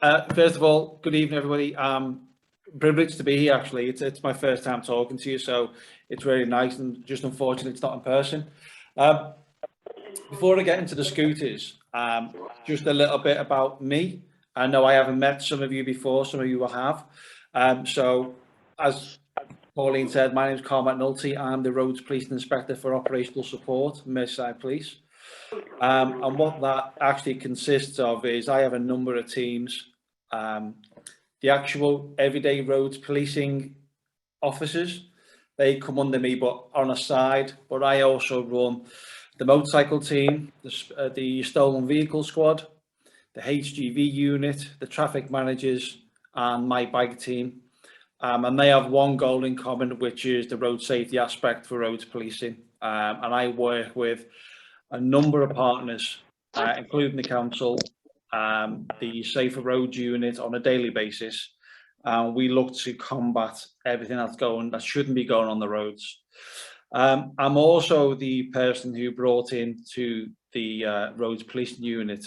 First of all, good evening, everybody. Privileged to be here. Actually, it's my first time talking to you, so it's really nice. And just unfortunately, it's not in person. Before I get into the scooters, just a little bit about me. I know I haven't met some of you before. Some of you will have. So, as Pauline said, my name is Carl McNulty. I'm the Roads Police Inspector for Operational Support, Merseyside Police. And what that actually consists of is I have a number of teams. The actual everyday roads policing officers, they come under me, but on a side. But I also run the motorcycle team, the stolen vehicle squad, the HGV unit, the traffic managers, and my bike team. And they have one goal in common, which is the road safety aspect for roads policing. And I work with a number of partners, including the council, the Safer Roads unit on a daily basis. We look to combat everything that shouldn't be going on the roads. I'm also the person who brought in to the roads policing unit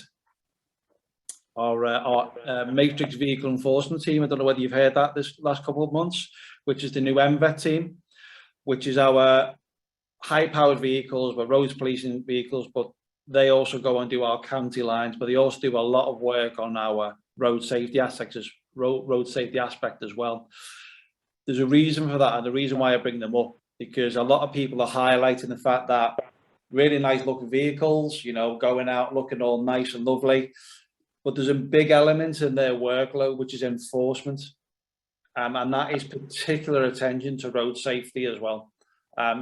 our Matrix Vehicle Enforcement team. I don't know whether you've heard that this last couple of months, which is the new MVET team, which is our high-powered vehicles, but roads policing vehicles, but they also go and do our county lines, but they also do a lot of work on our road safety aspect as well. There's a reason for that, and the reason why I bring them up, because a lot of people are highlighting the fact that really nice looking vehicles, you know, going out looking all nice and lovely, but there's a big element in their workload, which is enforcement. And that is particular attention to road safety as well.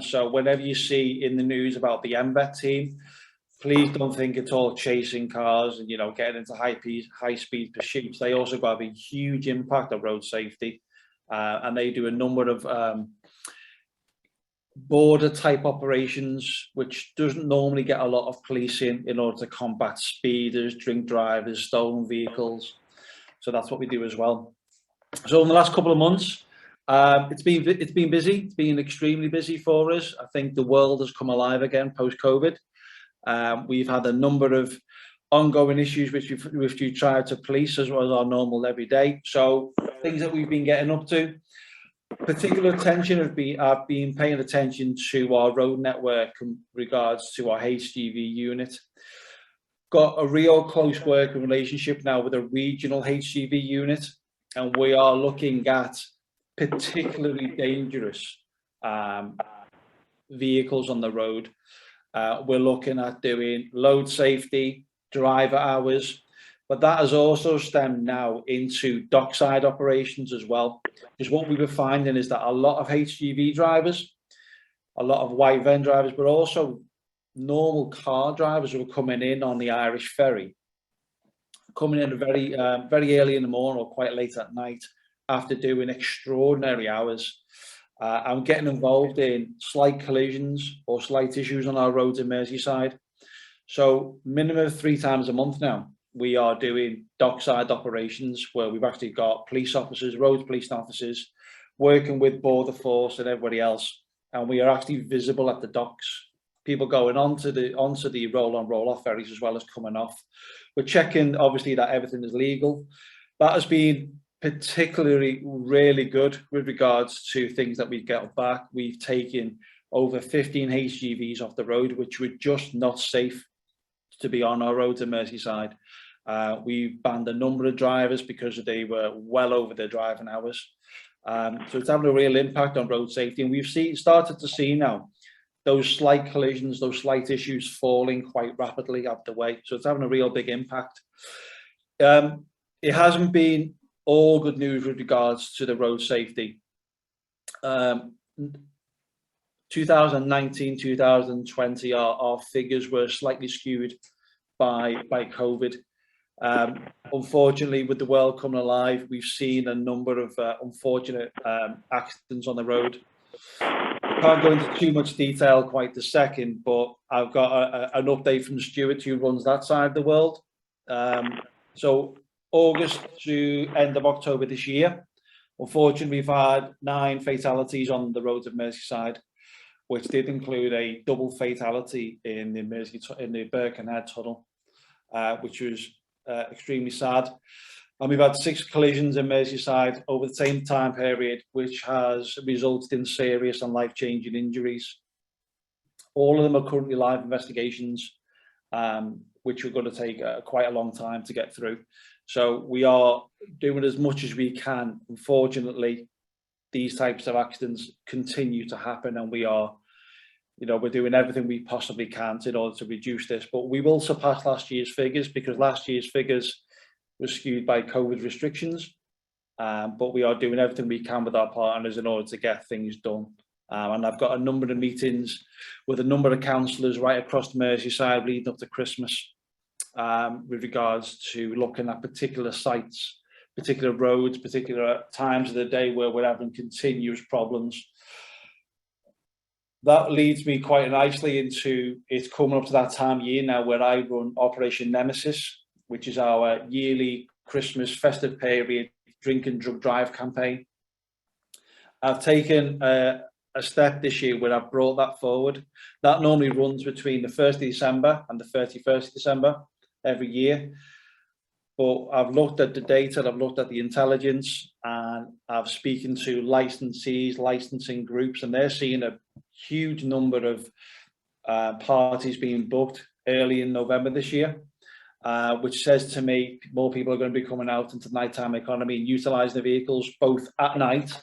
So whenever you see in the news about the MVET team, please don't think it's all chasing cars and, you know, getting into high speed pursuits. They also got a huge impact on road safety. And they do a number of border type operations, which doesn't normally get a lot of policing in order to combat speeders, drink drivers, stolen vehicles. So that's what we do as well. So in the last couple of months, it's been busy. It's been extremely busy for us. I think the world has come alive again post-COVID. We've had a number of ongoing issues which we've tried to police as well as our normal everyday. So things that we've been getting up to. Particular attention I've been paying attention to our road network in regards to our HGV unit. Got a real close working relationship now with a regional HGV unit, and we are looking at particularly dangerous vehicles on the road. We're looking at doing load safety, driver hours, but that has also stemmed now into dockside operations as well. Because what we were finding is that a lot of HGV drivers, a lot of white van drivers, but also normal car drivers who are coming in on the Irish ferry, coming in very early in the morning or quite late at night after doing extraordinary hours. I'm getting involved in slight collisions or slight issues on our roads in Merseyside. So minimum of 3 times a month now, we are doing dockside operations where we've actually got police officers, road police officers, working with border force and everybody else. And we are actually visible at the docks. People going onto the roll-on, roll-off ferries as well as coming off. We're checking, obviously, that everything is legal. That has been particularly really good with regards to things that we get back. We've taken over 15 HGVs off the road, which were just not safe to be on our roads in Merseyside. We've banned a number of drivers because they were well over their driving hours. So it's having a real impact on road safety, and we've started to see now those slight collisions, those slight issues falling quite rapidly out the way. So it's having a real big impact. It hasn't been all good news with regards to the road safety. 2019, 2020, our figures were slightly skewed by COVID. Unfortunately, with the world coming alive, we've seen a number of unfortunate accidents on the road. I can't go into too much detail quite this second, but I've got an update from Stuart who runs that side of the world. So August to end of October this year, unfortunately, we've had 9 fatalities on the roads of Merseyside, which did include a double fatality in the Birkenhead tunnel, which was extremely sad. And we've had 6 collisions in Merseyside over the same time period, which has resulted in serious and life-changing injuries. All of them are currently live investigations, which are going to take quite a long time to get through. So we are doing as much as we can. Unfortunately, these types of accidents continue to happen, and we are, we're doing everything we possibly can in order to reduce this. But we will surpass last year's figures, because last year's figures were skewed by COVID restrictions. But we are doing everything we can with our partners in order to get things done. And I've got a number of meetings with a number of councillors right across the Merseyside leading up to Christmas, with regards to looking at particular sites, particular roads, particular times of the day where we're having continuous problems. That leads me quite nicely into, it's coming up to that time of year now where I run Operation Nemesis, which is our yearly Christmas festive period drink and drug drive campaign. I've taken a step this year where I've brought that forward. That normally runs between the 1st of December and the 31st of December every year. But I've looked at the data, I've looked at the intelligence, and I've spoken to licensees, licensing groups, and they're seeing a huge number of parties being booked early in November this year, which says to me more people are going to be coming out into the nighttime economy and utilising the vehicles both at night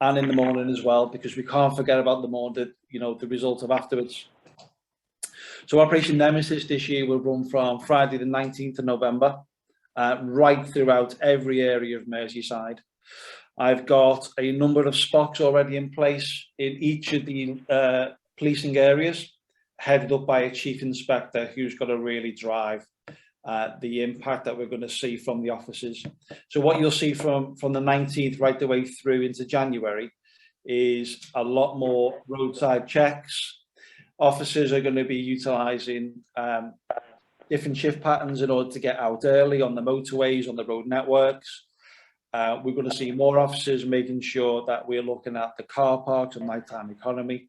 and in the morning as well, because we can't forget about the morning, the result of afterwards. So Operation Nemesis this year will run from Friday the 19th of November, right throughout every area of Merseyside. I've got a number of spots already in place in each of the policing areas, headed up by a chief inspector who's got to really drive the impact that we're going to see from the officers. So what you'll see from the 19th right the way through into January is a lot more roadside checks. Officers are going to be utilising different shift patterns in order to get out early on the motorways, on the road networks. We're going to see more officers making sure that we're looking at the car parks and nighttime economy.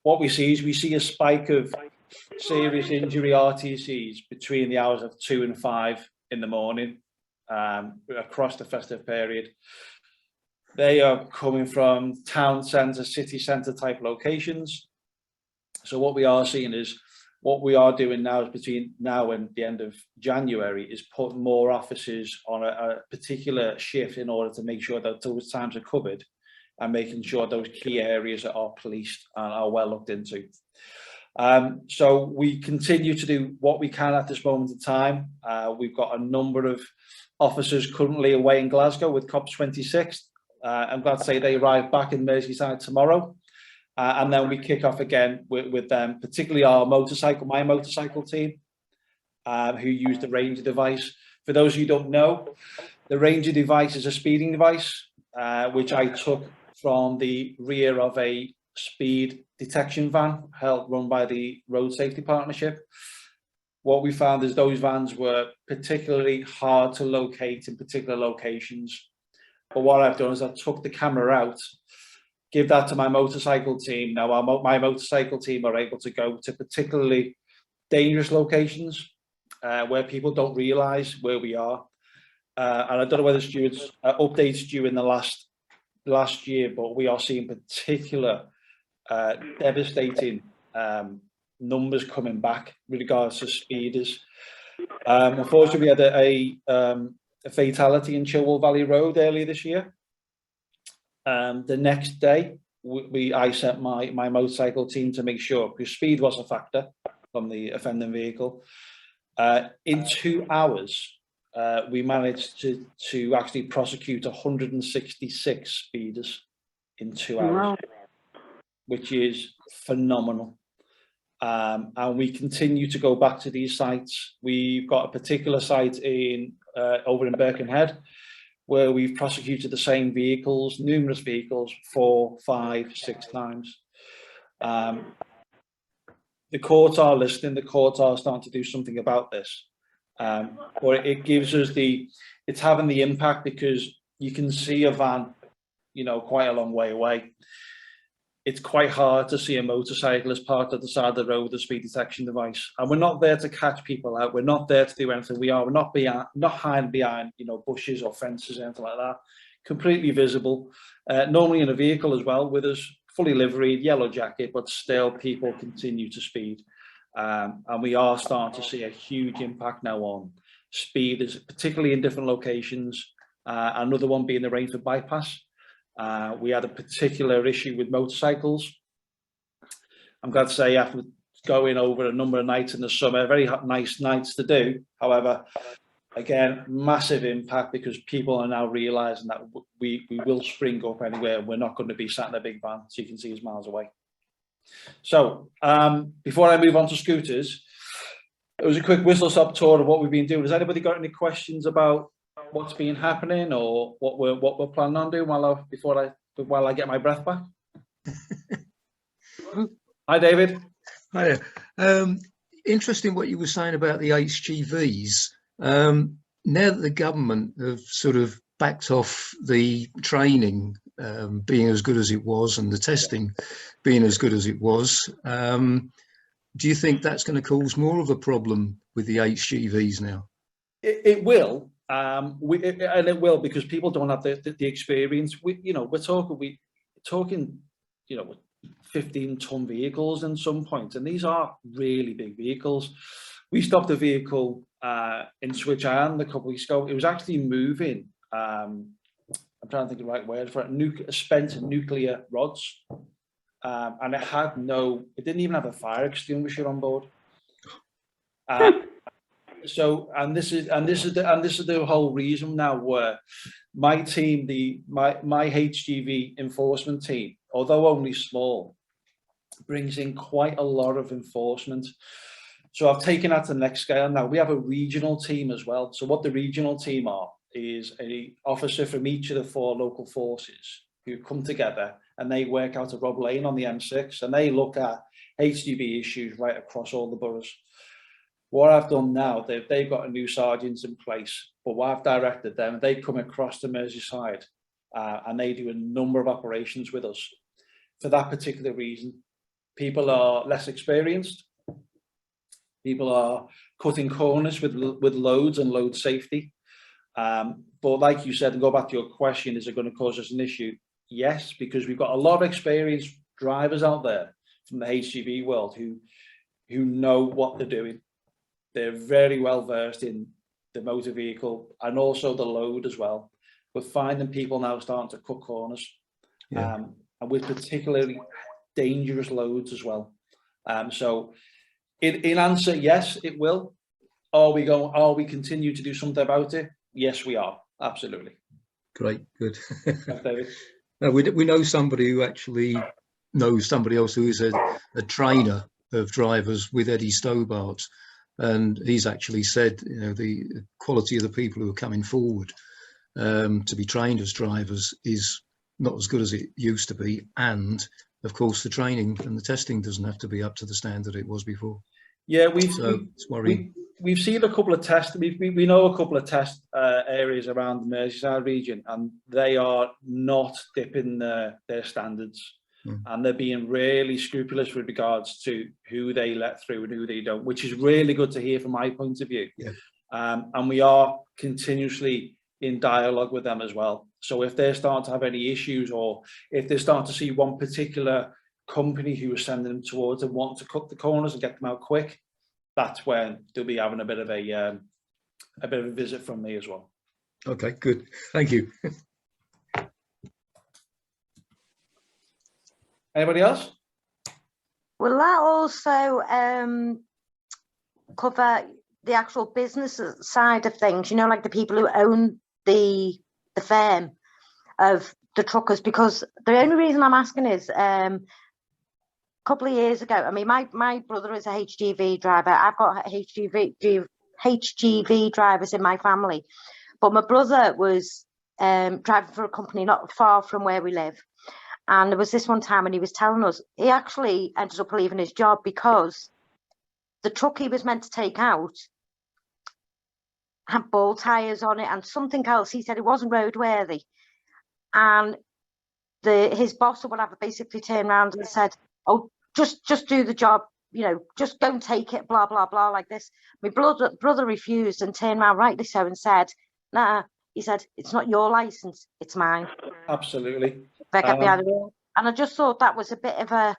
What we see is we see a spike of serious injury RTCs between the hours of 2 and 5 in the morning across the festive period. They are coming from town centre, city centre type locations. So what we are seeing is, what we are doing now is between now and the end of January is put more officers on a particular shift in order to make sure that those times are covered and making sure those key areas are policed and are well looked into. So we continue to do what we can at this moment in time. We've got a number of officers currently away in Glasgow with COPS 26. I'm glad to say they arrive back in Merseyside tomorrow. And then we kick off again with them, particularly my motorcycle team, who use the Ranger device. For those who don't know, the Ranger device is a speeding device, which I took from the rear of a speed detection van run by the Road Safety Partnership. What we found is those vans were particularly hard to locate in particular locations. But what I've done is I took the camera out, give that to my motorcycle team. Now my motorcycle team are able to go to particularly dangerous locations where people don't realise where we are. And I don't know whether Stuart's updated you in the last year, but we are seeing particular devastating numbers coming back with regards to speeders. Unfortunately, we had a fatality in Chilwell Valley Road earlier this year. The next day, I sent my motorcycle team to make sure, because speed was a factor from the offending vehicle. In 2 hours, we managed to actually prosecute 166 speeders in 2 hours, wow, which is phenomenal. And we continue to go back to these sites. We've got a particular site over in Birkenhead, where we've prosecuted the same vehicles, numerous vehicles, 4, 5, 6 times. The courts are listening, the courts are starting to do something about this. But it gives us it's having the impact, because you can see a van, quite a long way away. it's quite hard to see a motorcyclist parked at the side of the road with a speed detection device. And we're not there to catch people out. We're not there to do anything. We're not hiding behind, you know, bushes or fences or anything like that. Completely visible. Normally in a vehicle as well, with us, fully liveried, yellow jacket, but still people continue to speed. And we are starting to see a huge impact now on speed, particularly in different locations. Another one being the Rainford bypass. We had a particular issue with motorcycles. I'm glad to say, after going over a number of nights in the summer, very nice nights to do. However, again, massive impact, because people are now realizing that we will spring up anywhere. We're not going to be sat in a big van, so you can see us miles away. So before I move on to scooters, it was a quick whistle-stop tour of what we've been doing. Has anybody got any questions about what's been happening or what we're planning on doing while I get my breath back? Hi, David. Hi. Interesting what you were saying about the HGVs. Now that the government have sort of backed off the training being as good as it was and the testing being as good as it was, do you think that's going to cause more of a problem with the HGVs now? It will. And it will, because people don't have the experience. We're talking, 15-ton vehicles in some point, and these are really big vehicles. We stopped a vehicle in Switch Island a couple of weeks ago. It was actually moving. I'm trying to think of the right word for it. Spent nuclear rods, and it didn't even have a fire extinguisher on board. So, and this is the whole reason now where my team, my HGV enforcement team, although only small, brings in quite a lot of enforcement. So I've taken that to the next scale. Now we have a regional team as well. So what the regional team are is an officer from each of the 4 local forces who come together, and they work out of Rob Lane on the M6, and they look at HGV issues right across all the boroughs. What I've done now, they've got a new sergeants in place, but what I've directed them, they come across to Merseyside and they do a number of operations with us. For that particular reason, people are less experienced. People are cutting corners with loads and load safety. But like you said, and go back to your question, is it going to cause us an issue? Yes, because we've got a lot of experienced drivers out there from the HGV world who know what they're doing. They're very well versed in the motor vehicle and also the load as well. We're finding people now starting to cut corners, and with particularly dangerous loads as well. So in answer, yes, it will. Are we continue to do something about it? Yes, we are. Absolutely. Great, good. Thanks, David. No, we know somebody who actually knows somebody else who is a trainer of drivers with Eddie Stobart. And he's actually said, the quality of the people who are coming forward to be trained as drivers is not as good as it used to be. And of course, the training and the testing doesn't have to be up to the standard it was before. Yeah, it's worrying. We've seen a couple of tests. We know a couple of test areas around the Merseyside region, and they are not dipping their standards. And they're being really scrupulous with regards to who they let through and who they don't, which is really good to hear from my point of view. Yeah. And we are continuously in dialogue with them as well. So if they're starting to have any issues, or if they're starting to see one particular company who is sending them towards and want to cut the corners and get them out quick, that's when they'll be having a bit of a visit from me as well. Okay, good. Thank you. Anybody else? Will that also cover the actual business side of things? Like the people who own the firm of the truckers? Because the only reason I'm asking is a couple of years ago, I mean, my brother is a HGV driver. I've got HGV drivers in my family, but my brother was driving for a company not far from where we live. And there was this one time when he was telling us he actually ended up leaving his job because the truck he was meant to take out had ball tyres on it and something else. He said it wasn't roadworthy. And his boss or whatever basically turned around and said, "Oh, just do the job, you know, just don't take it, blah blah blah," like this. My brother refused and turned around rightly so and said, "Nah," he said, "it's not your license, it's mine." Absolutely. And I just thought that was a bit of a,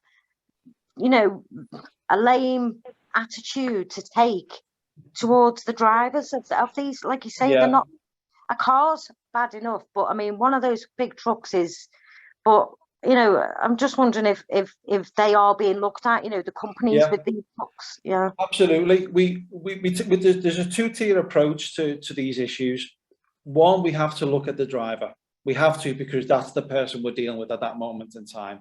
you know, a lame attitude to take towards the drivers of these, like you say, they're not, a car's bad enough, but I mean, one of those big trucks is, but you know, I'm just wondering if they are being looked at, you know, the companies with these trucks. Yeah, absolutely. There's a two-tier approach to these issues. One, we have to look at the driver. We have to, because that's the person we're dealing with at that moment in time.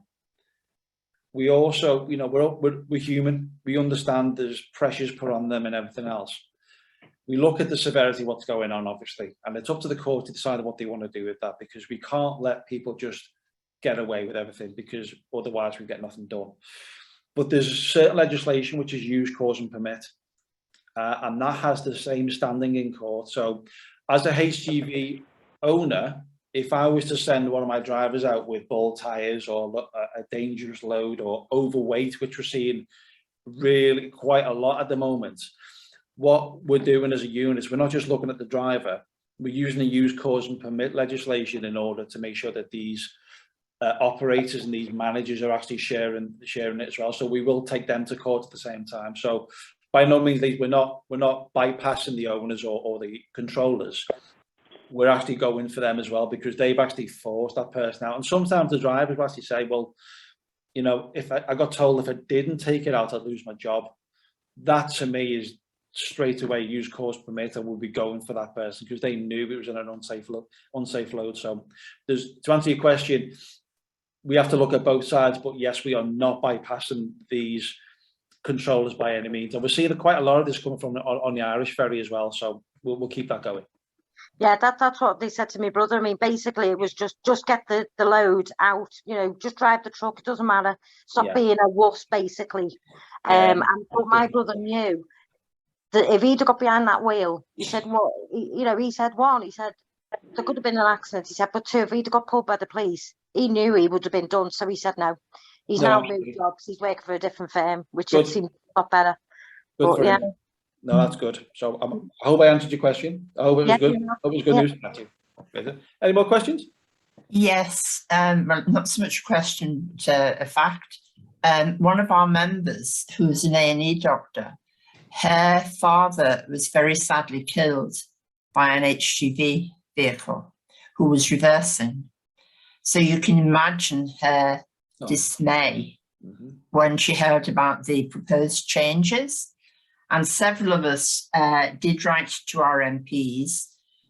We also, you know, we're human. We understand there's pressures put on them and everything else. We look at the severity of what's going on, obviously, and it's up to the court to decide what they want to do with that, because we can't let people just get away with everything, because otherwise we get nothing done. But there's certain legislation which is use, cause and permit, and that has the same standing in court. So as a HGV owner, if I was to send one of my drivers out with bald tires or a dangerous load or overweight, which we're seeing really quite a lot at the moment, what we're doing as a unit is we're not just looking at the driver, we're using the use, cause and permit legislation in order to make sure that these operators and these managers are actually sharing it as well. So we will take them to court at the same time. So by no means we're not bypassing the owners or the controllers. We're actually going for them as well, because they've actually forced that person out. And sometimes the drivers will actually say, well, you know, if I got told if I didn't take it out, I'd lose my job. That to me is straight away use, cause, permit, and we'll be going for that person because they knew it was in an unsafe load. So to answer your question, we have to look at both sides, but yes, we are not bypassing these controllers by any means. And we're seeing quite a lot of this coming from on the Irish ferry as well. So we'll keep that going. Yeah, that's what they said to my brother. I mean, basically, it was just get the load out. You know, just drive the truck. It doesn't matter. Stop being a wuss, basically. And but my brother knew that if he'd got behind that wheel, he said, "What?" You know, he said, "One," he said, "there could have been an accident." He said, "But two, if he'd got pulled by the police, he knew he would have been done." So he said, "No." He's now moved jobs. He's working for a different firm, which it seems a lot better. Good for him. No, that's good. So I hope I answered your question. I hope it was good. I hope it was good news. Thank you. Any more questions? Yes, well, not so much a question, but a fact. One of our members, who's an A&E doctor, her father was very sadly killed by an HGV vehicle who was reversing. So you can imagine her dismay when she heard about the proposed changes. And several of us did write to our MPs.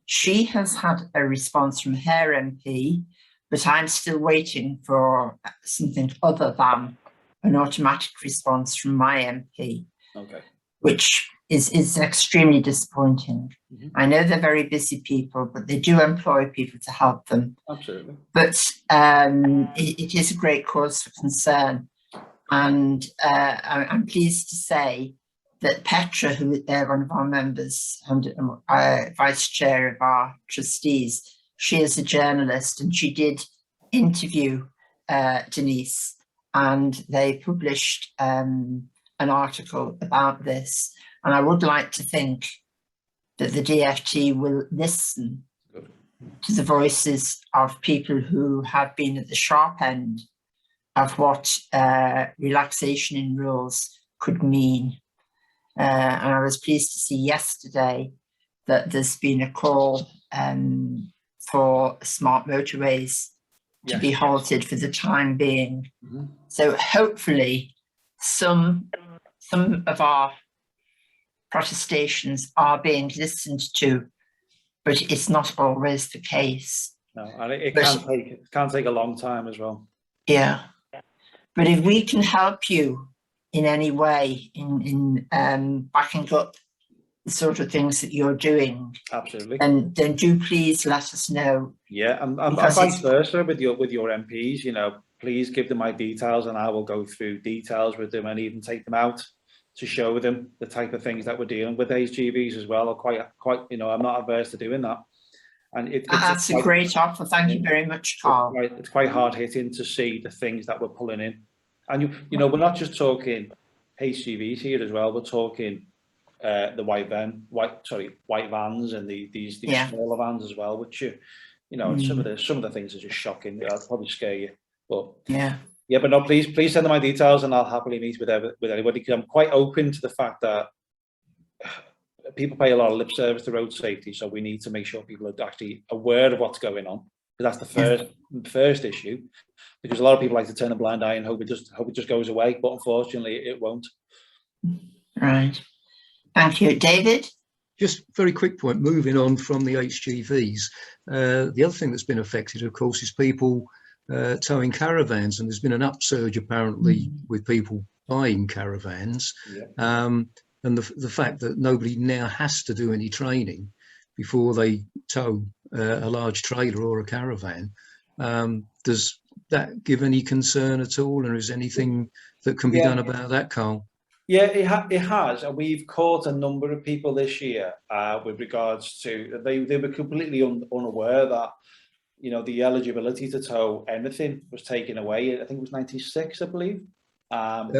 She has had a response from her MP, but I'm still waiting for something other than an automatic response from my MP, which is extremely disappointing. I know they're very busy people, but they do employ people to help them. Absolutely. But it is a great cause for concern. And I'm pleased to say that Petra, who is one of our members and vice chair of our trustees, she is a journalist and she did interview Denise, and they published an article about this. And I would like to think that the DFT will listen to the voices of people who have been at the sharp end of what relaxation in rules could mean. And I was pleased to see yesterday that there's been a call for smart motorways to be halted for the time being. So hopefully some of our protestations are being listened to, but it's not always the case. No, and it can take a long time as well. Yeah, but if we can help you in any way in backing up the sort of things that you're doing, absolutely, then do please let us know. Yeah, and vice versa with your MPs. You know, please give them my details, and I will go through details with them and even take them out to show them the type of things that we're dealing with HGVs as well. Or quite, you know, I'm not averse to doing that. And That's a great offer. Thank you very much, Carl. It's quite hard hitting to see the things that we're pulling in. And you know, we're not just talking HCVs here as well. We're talking the white vans and these smaller vans as well, which you know, some of the things are just shocking. That'll probably scare you. But but no, please send them my details, and I'll happily meet with anybody, because I'm quite open to the fact that people pay a lot of lip service to road safety, so we need to make sure people are actually aware of what's going on. Because that's the first issue. Because a lot of people like to turn a blind eye and hope it just goes away, but unfortunately it won't. Right. Thank you, David. Just very quick point. Moving on from the HGVs, the other thing that's been affected, of course, is people towing caravans, and there's been an upsurge apparently with people buying caravans. And the fact that nobody now has to do any training before they tow a large trailer or a caravan. Does that give any concern at all, and is anything that can be done about that, Carl? Yeah, it has, and we've caught a number of people this year with regards to they were completely unaware that, you know, the eligibility to tow anything was taken away. I think it was 96, I believe. From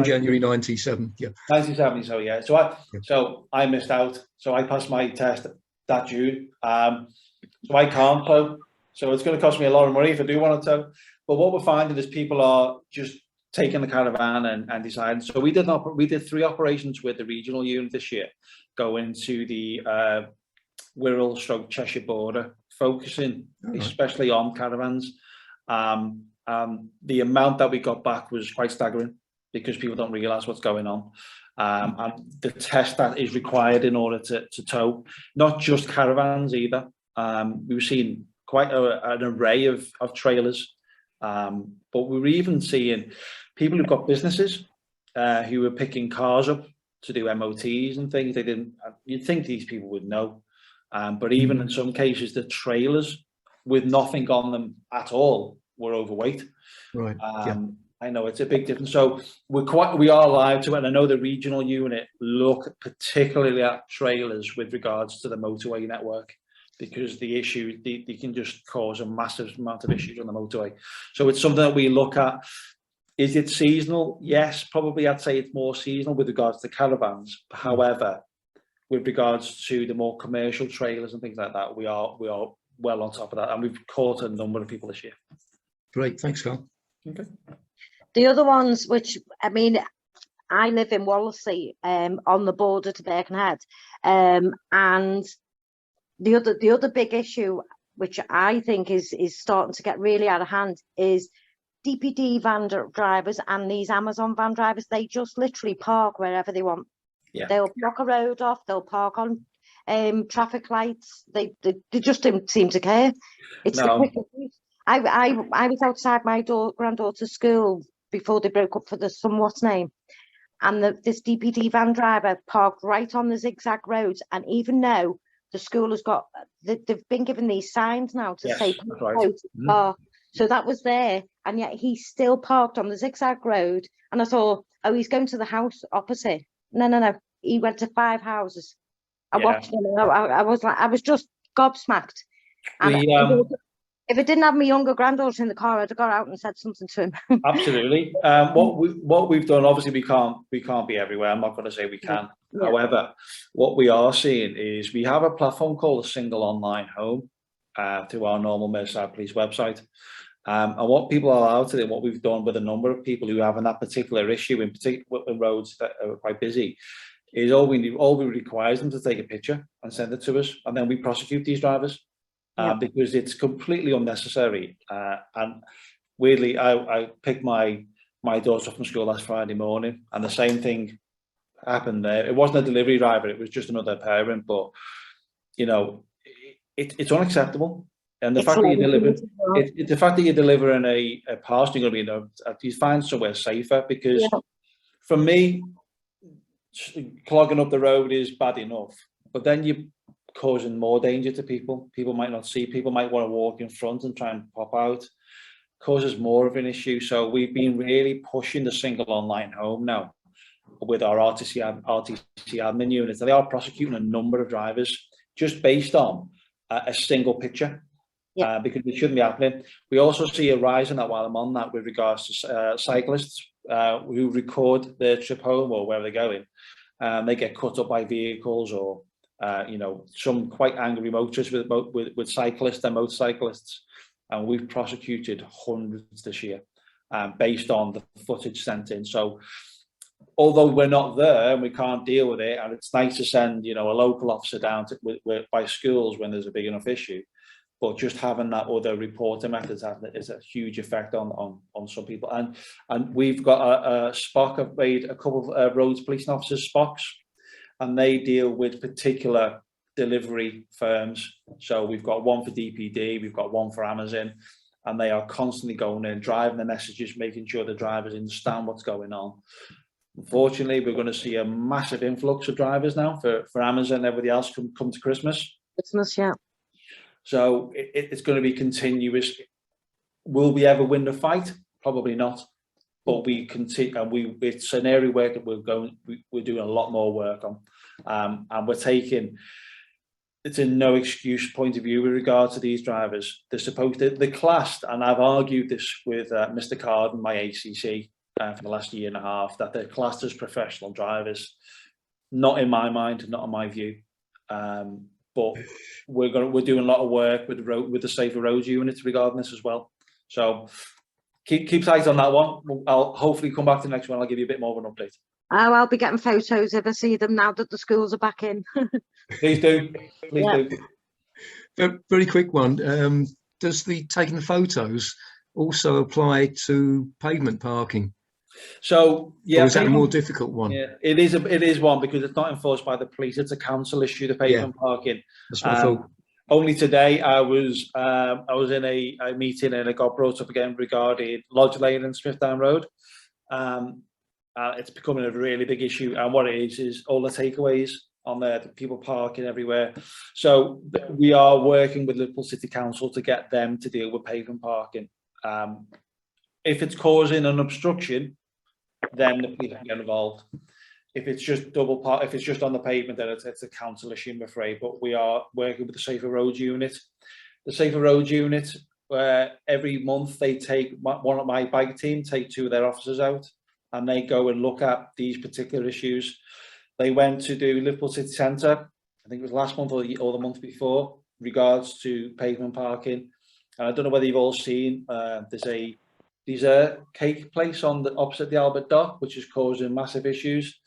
January 97. 97. So yeah, so I missed out. So I passed my test that June. So I can't tow. So it's going to cost me a lot of money if I do want to tow. But what we're finding is people are just taking the caravan and deciding. So we did 3 operations with the regional unit this year, going to the Wirral/Cheshire border, focusing especially on caravans. The amount that we got back was quite staggering, because people don't realise what's going on. And the test that is required in order to tow, not just caravans either. We were seeing quite an array of trailers, but we were even seeing people who've got businesses who were picking cars up to do MOTs and things. You'd think these people would know, but even in some cases, the trailers with nothing on them at all were overweight. Right. I know it's a big difference. So we are alive to it. And I know the regional unit look particularly at trailers with regards to the motorway network, because the issue, they can just cause a massive amount of issues on the motorway. So it's something that we look at. Is it seasonal? Yes, probably I'd say it's more seasonal with regards to caravans. However, with regards to the more commercial trailers and things like that, we are well on top of that, and we've caught a number of people this year. Great, thanks, Carl. Okay. The other ones, which, I mean, I live in Wallasey, on the border to Birkenhead, and the other big issue, which I think is starting to get really out of hand, is DPD van drivers and these Amazon van drivers. They just literally park wherever they want. They'll block a road off, they'll park on traffic lights. They just don't seem to care. It's the quickest route. I was outside my granddaughter's school before they broke up for the what's name, and this DPD van driver parked right on the zigzag roads. And even though the school has got, they've been given these signs now to say park, so that was there, and yet he still parked on the zigzag road. And I thought, oh, he's going to the house opposite. No, he went to 5 houses. I watched him, and I was just gobsmacked. And if it didn't have my younger granddaughter in the car, I'd have got out and said something to him. Absolutely. What we've done, obviously, we can't be everywhere. I'm not going to say we can. Yeah. However, what we are seeing is we have a platform called a Single Online Home through our normal Merseyside Police website. And what people are allowed to do, what we've done with a number of people who have that particular issue, in particular in roads that are quite busy, is all we require is them to take a picture and send it to us, and then we prosecute these drivers. Because it's completely unnecessary. And weirdly, I picked my daughter up from school last Friday morning, and the same thing happened there. It wasn't a delivery driver; it was just another parent. But you know, it's unacceptable. And the fact that you're delivering a parcel, you're going to be, you find somewhere safer. Because for me, clogging up the road is bad enough, but then you causing more danger to people. People might not see, people might want to walk in front and try and pop out. Causes more of an issue. So we've been really pushing the Single Online Home now with our RTC admin units. They are prosecuting a number of drivers just based on a single picture. Yeah. Because it shouldn't be happening. We also see a rise in that, while I'm on that, with regards to cyclists who record their trip home or wherever they're going. They get cut up by vehicles, or some quite angry motorists with cyclists and motorcyclists, and we've prosecuted hundreds this year based on the footage sent in. So although we're not there and we can't deal with it, and it's nice to send a local officer down by schools when there's a big enough issue, but just having that other reporting methods is a huge effect on some people. And we've got a SPOC. I've made a couple of roads police officers SPOCs, and they deal with particular delivery firms. So we've got one for DPD, we've got one for Amazon, and they are constantly going in, driving the messages, making sure the drivers understand what's going on. Unfortunately, we're going to see a massive influx of drivers now for Amazon and everybody else come to Christmas. Yeah. So it's going to be continuous. Will we ever win the fight? Probably not. But we continue, and it's an area where we're doing a lot more work on, and we're taking. It's a no excuse point of view with regard to these drivers. They're classed, and I've argued this with Mr. Carden, my ACC, for the last year and a half, that they're classed as professional drivers. Not in my mind, not in my view. But we're doing a lot of work with the Safer Roads units regarding this as well. So keep tight on that one. I'll hopefully come back to the next one. I'll give you a bit more of an update. Oh, I'll be getting photos if I see them now that the schools are back in. Please do. Please do. Very quick one. Does the taking the photos also apply to pavement parking? So yeah, or is that a more difficult one? Yeah, it is one, because it's not enforced by the police. It's a council issue, the pavement parking. That's what I thought. Only today I was in a meeting, and it got brought up again regarding Lodge Lane and Smithdown Road. It's becoming a really big issue, and what it is all the takeaways on there, the people parking everywhere. So we are working with Liverpool City Council to get them to deal with pavement parking. If it's causing an obstruction, then the police can get involved. If it's just if it's just on the pavement, then it's a council issue, I'm afraid. But we are working with the Safer Roads unit. The Safer Roads unit, every month they take one of my bike team, take two of their officers out, and they go and look at these particular issues. They went to do Liverpool City Centre, I think it was last month or the month before, regards to pavement parking. And I don't know whether you've all seen, there's a dessert cake place opposite the Albert Dock, which is causing massive issues.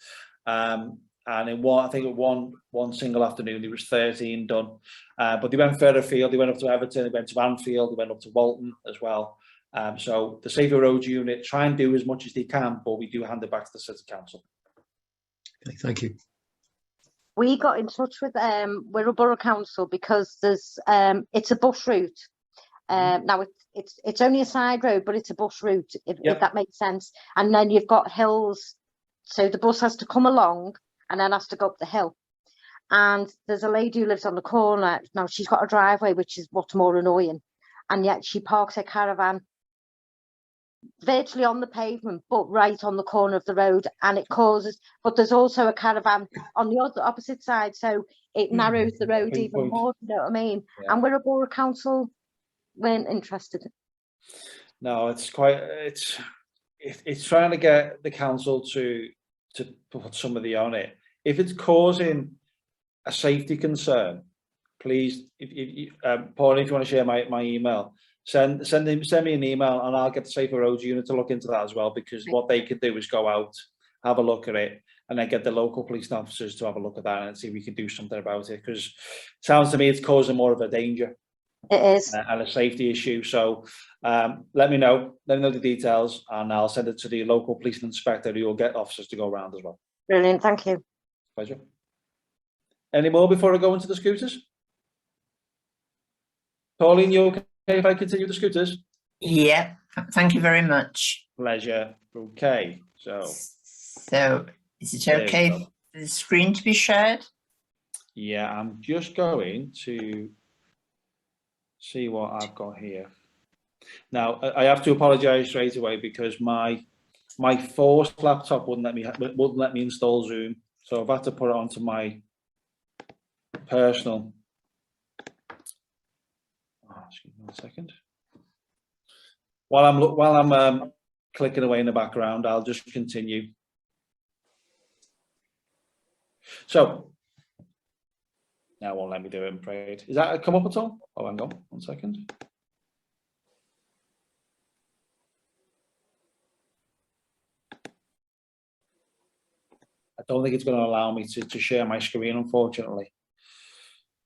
And in one single afternoon, there was 13 done. But they went further afield. They went up to Everton, they went to Anfield, they went up to Walton as well. So the Safer Roads unit try and do as much as they can, but we do hand it back to the City Council. Okay, thank you. We got in touch with Wirral Borough Council because there's it's a bus route. Now it's only a side road, but it's a bus route, if that makes sense. And then you've got hills, so the bus has to come along and then has to go up the hill. And there's a lady who lives on the corner. Now she's got a driveway, which is what's more annoying, and yet she parks her caravan virtually on the pavement, but right on the corner of the road, and it causes. But there's also a caravan on the opposite side, so it narrows the road even more. You know what I mean? Yeah. And Wirral Borough Council weren't interested. No, it's trying to get the council to put somebody on it. If it's causing a safety concern, please, Paul, if you want to share my email, send me an email, and I'll get the Safer Roads unit to look into that as well, because what they could do is go out, have a look at it, and then get the local police officers to have a look at that and see if we can do something about it, because it sounds to me it's causing more of a danger. It is. And a safety issue. So let me know the details, and I'll send it to the local police inspector, who will get officers to go around as well. Brilliant, thank you. Pleasure. Any more before I go into the scooters? Pauline, you okay if I continue the scooters? Yeah, thank you very much. Pleasure. Okay, so is it okay for the screen to be shared? Yeah, I'm just going to see what I've got here. Now, I have to apologise straight away, because my forced laptop wouldn't let me install Zoom, so I've had to put it onto my personal Excuse me 1 second. While I'm clicking away in the background, I'll just continue. So now it won't let me do it, I'm afraid. Is that come up at all? Oh, hang on 1 second. I don't think it's going to allow me to share my screen, unfortunately.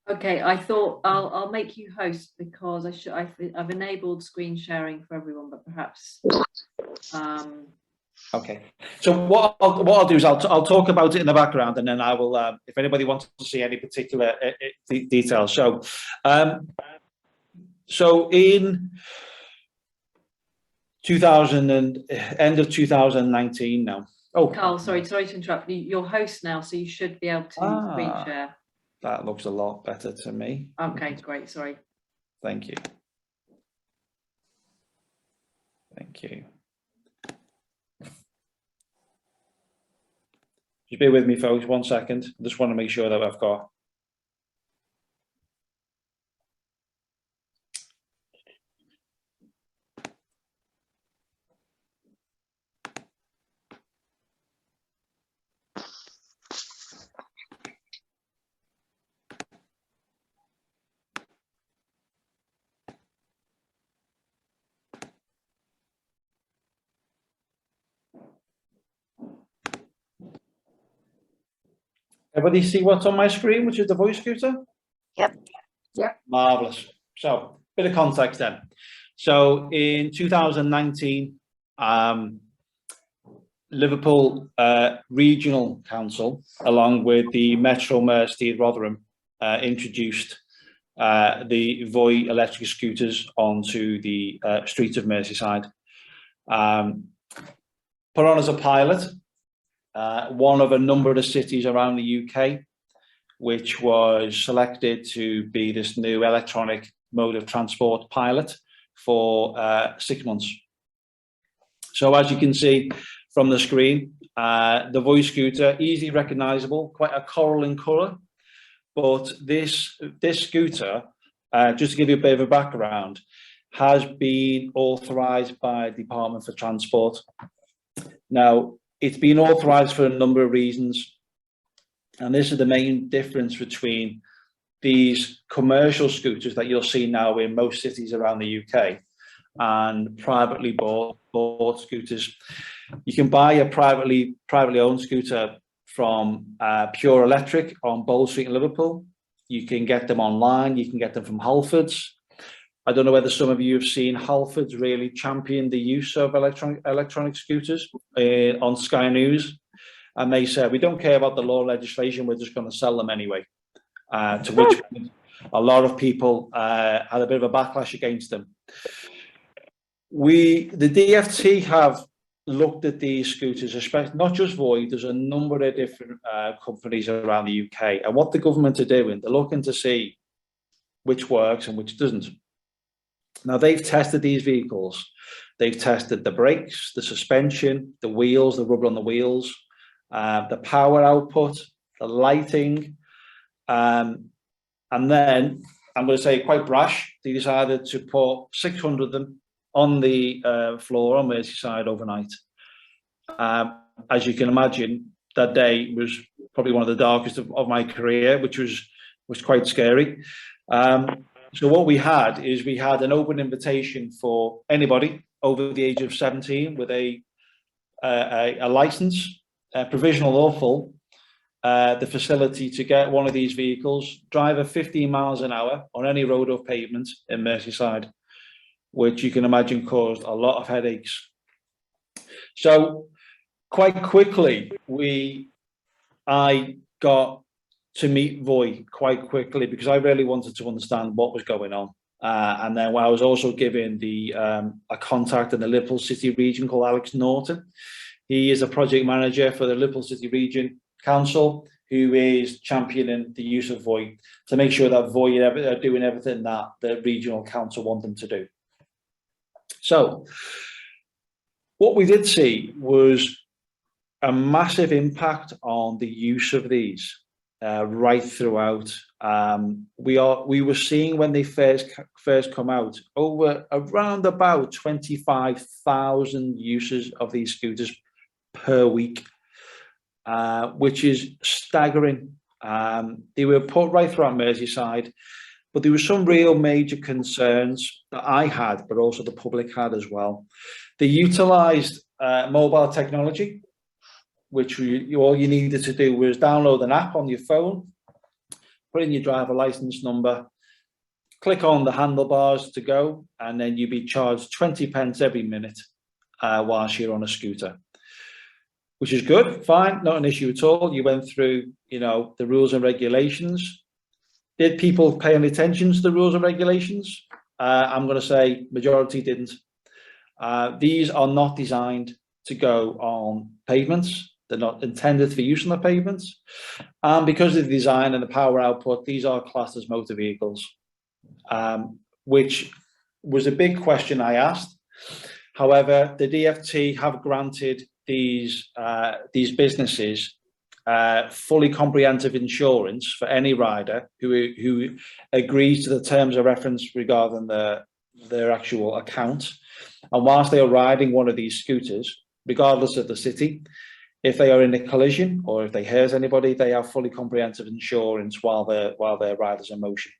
Okay, I thought I'll make you host because I've enabled screen sharing for everyone, but perhaps. Okay. So what I'll do is I'll talk about it in the background, and then I will, if anybody wants to see any particular details. So in end of 2019 now. Oh, Carl, sorry to interrupt you. You're host now, so you should be able to screen share. That looks a lot better to me. Okay, great. Sorry. Thank you. Thank you. Just bear with me, folks, 1 second. I just want to make sure that I've got. Everybody see what's on my screen, which is the voice scooter? Yep. Yep. Marvelous. So, bit of context then. So, in 2019, Liverpool Regional Council, along with the Metro Merseyside Rotherham, introduced the Voi electric scooters onto the streets of Merseyside. Put on as a pilot. One of a number of the cities around the UK, which was selected to be this new electronic mode of transport pilot for 6 months. So as you can see from the screen, the voice scooter, easily recognizable, quite a coral in color. But this scooter, just to give you a bit of a background, has been authorized by the Department for Transport. Now, it's been authorized for a number of reasons, and this is the main difference between these commercial scooters that you'll see now in most cities around the UK and privately bought scooters. You can buy a privately owned scooter from Pure Electric on Bold Street in Liverpool. You can get them online. You can get them from Halfords. I don't know whether some of you have seen Halfords really champion the use of electronic scooters on Sky News. And they said, we don't care about the law legislation, we're just going to sell them anyway. To which a lot of people had a bit of a backlash against them. The DFT have looked at these scooters, especially not just Voi, there's a number of different companies around the UK. And what the government are doing, they're looking to see which works and which doesn't. Now, they've tested these vehicles. They've tested the brakes, the suspension, the wheels, the rubber on the wheels, the power output, the lighting. And then, I'm going to say quite brash, they decided to put 600 of them on the floor on Merseyside overnight. As you can imagine, that day was probably one of the darkest of my career, which was quite scary. So what we had an open invitation for anybody over the age of 17 with a license, provisional or full, the facility to get one of these vehicles, drive at 15 miles an hour on any road or pavement in Merseyside, which you can imagine caused a lot of headaches. So quite quickly, I got to meet Voi quite quickly because I really wanted to understand what was going on. And then I was also given a contact in the Liverpool City region called Alex Norton. He is a project manager for the Liverpool City Region Council, who is championing the use of Voi to make sure that Voi are doing everything that the regional council want them to do. So what we did see was a massive impact on the use of these. right throughout. We were seeing when they first come out around about 25,000 uses of these scooters per week, which is staggering. They were put right throughout Merseyside, but there were some real major concerns that I had, but also the public had as well. They utilised mobile technology, which all you needed to do was download an app on your phone, put in your driver license number, click on the handlebars to go, and then you'd be charged 20 pence every minute whilst you're on a scooter, which is good, fine, not an issue at all. You went through, the rules and regulations. Did people pay any attention to the rules and regulations? I'm going to say majority didn't. These are not designed to go on pavements. They're not intended for use on the pavements. And because of the design and the power output, these are classed as motor vehicles, which was a big question I asked. However, the DFT have granted these businesses fully comprehensive insurance for any rider who agrees to the terms of reference regarding their actual account. And whilst they are riding one of these scooters, regardless of the city, if they are in a collision or if they hurt anybody, they have fully comprehensive insurance while their rider's in motion.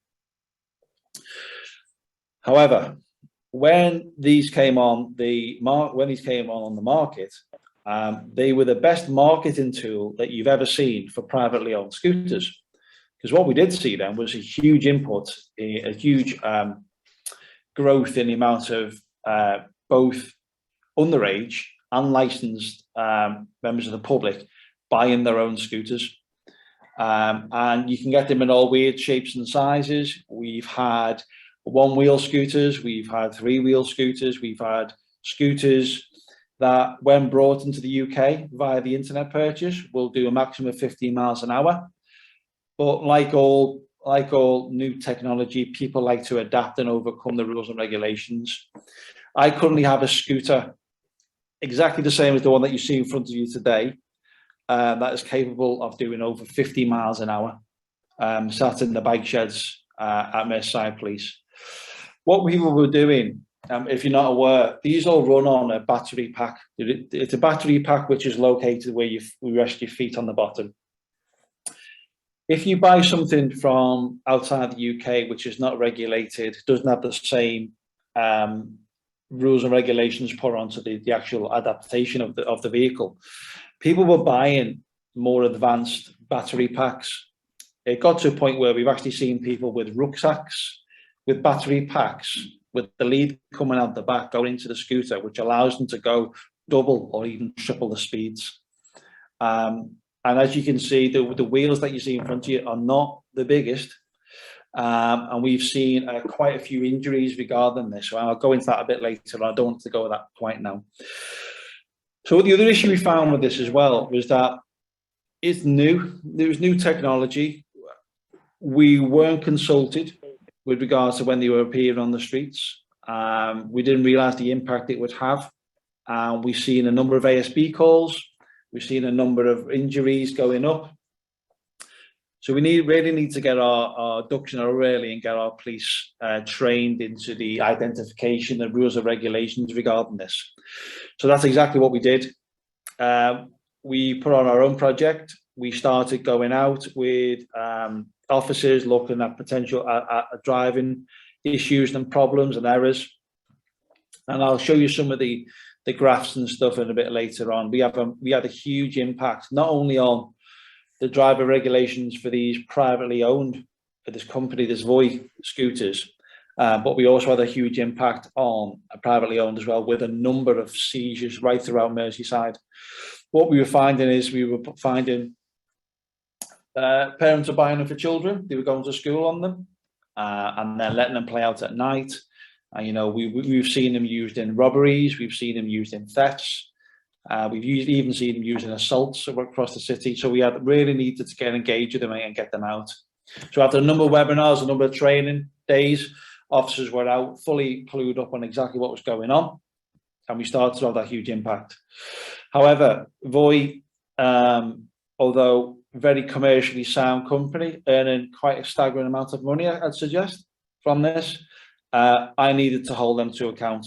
However, when these came on the market, they were the best marketing tool that you've ever seen for privately owned scooters. Because what we did see then was a huge input, a huge growth in the amount of both underage and licensed members of the public buying their own scooters. And you can get them in all weird shapes and sizes. We've had one-wheel scooters, we've had three-wheel scooters, we've had scooters that, when brought into the UK via the internet purchase, will do a maximum of 15 miles an hour. But like all new technology, people like to adapt and overcome the rules and regulations. I currently have a scooter exactly the same as the one that you see in front of you today, that is capable of doing over 50 miles an hour, sat in the bike sheds at Merseyside Police. What people were doing, if you're not aware, these all run on a battery pack. It's a battery pack which is located where you rest your feet on the bottom. If you buy something from outside the UK, which is not regulated, doesn't have the same rules and regulations put onto the actual adaptation of the vehicle, people were buying more advanced battery packs. It got to a point where we've actually seen people with rucksacks, with battery packs, with the lead coming out the back, going into the scooter, which allows them to go double or even triple the speeds. And as you can see, the wheels that you see in front of you are not the biggest. And we've seen quite a few injuries regarding this. So I'll go into that a bit later, but I don't want to go at that point now. So the other issue we found with this as well was that it's new. There was new technology. We weren't consulted with regards to when they were appearing on the streets. We didn't realise the impact it would have. We've seen a number of ASB calls. We've seen a number of injuries going up. So we really need to get our ducks in a row really and get our police trained into the identification and rules and regulations regarding this. So that's exactly what we did. We put on our own project. We started going out with officers looking at potential driving issues and problems and errors. And I'll show you some of the graphs and stuff in a bit later on. We had a huge impact, not only on the driver regulations for these privately owned, for this company, this Voi scooters, but we also had a huge impact on privately owned as well, with a number of seizures right throughout Merseyside. What we were finding is parents are buying them for children. They were going to school on them, and then letting them play out at night. And we've seen them used in robberies. We've seen them used in thefts. We've even seen them used in assaults across the city. So we had really needed to get engaged with them and get them out. So after a number of webinars, a number of training days, officers were out fully clued up on exactly what was going on, and we started to have that huge impact. However, Voi, although very commercially sound company, earning quite a staggering amount of money, I'd suggest, from this. I needed to hold them to account.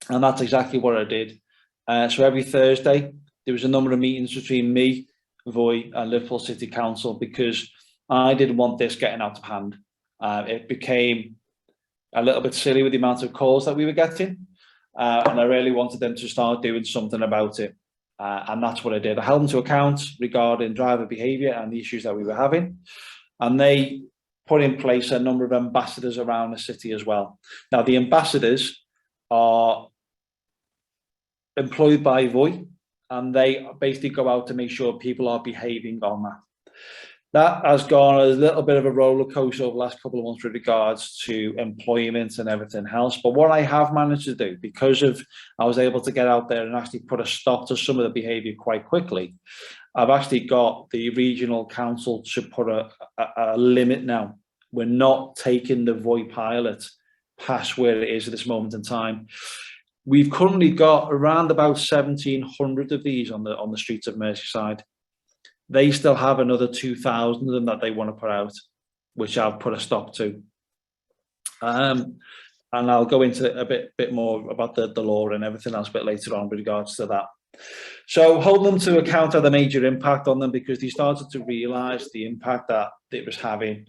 And that's exactly what I did. So every Thursday, there was a number of meetings between me, Voy, and Liverpool City Council, because I didn't want this getting out of hand. It became a little bit silly with the amount of calls that we were getting. And I really wanted them to start doing something about it. And that's what I did. I held them to account regarding driver behaviour and the issues that we were having. And they put in place a number of ambassadors around the city as well. Now, the ambassadors are employed by Voy, and they basically go out to make sure people are behaving on that. That has gone a little bit of a roller coaster over the last couple of months with regards to employment and everything else. But what I have managed to do, because of I was able to get out there and actually put a stop to some of the behaviour quite quickly, I've actually got the regional council to put a limit now. We're not taking the Voy pilot past where it is at this moment in time. We've currently got around about 1,700 of these on the streets of Merseyside. They still have another 2,000 of them that they want to put out, which I've put a stop to. And I'll go into a bit more about the law and everything else a bit later on with regards to that. So hold them to account had a major impact on them, because they started to realise the impact that it was having.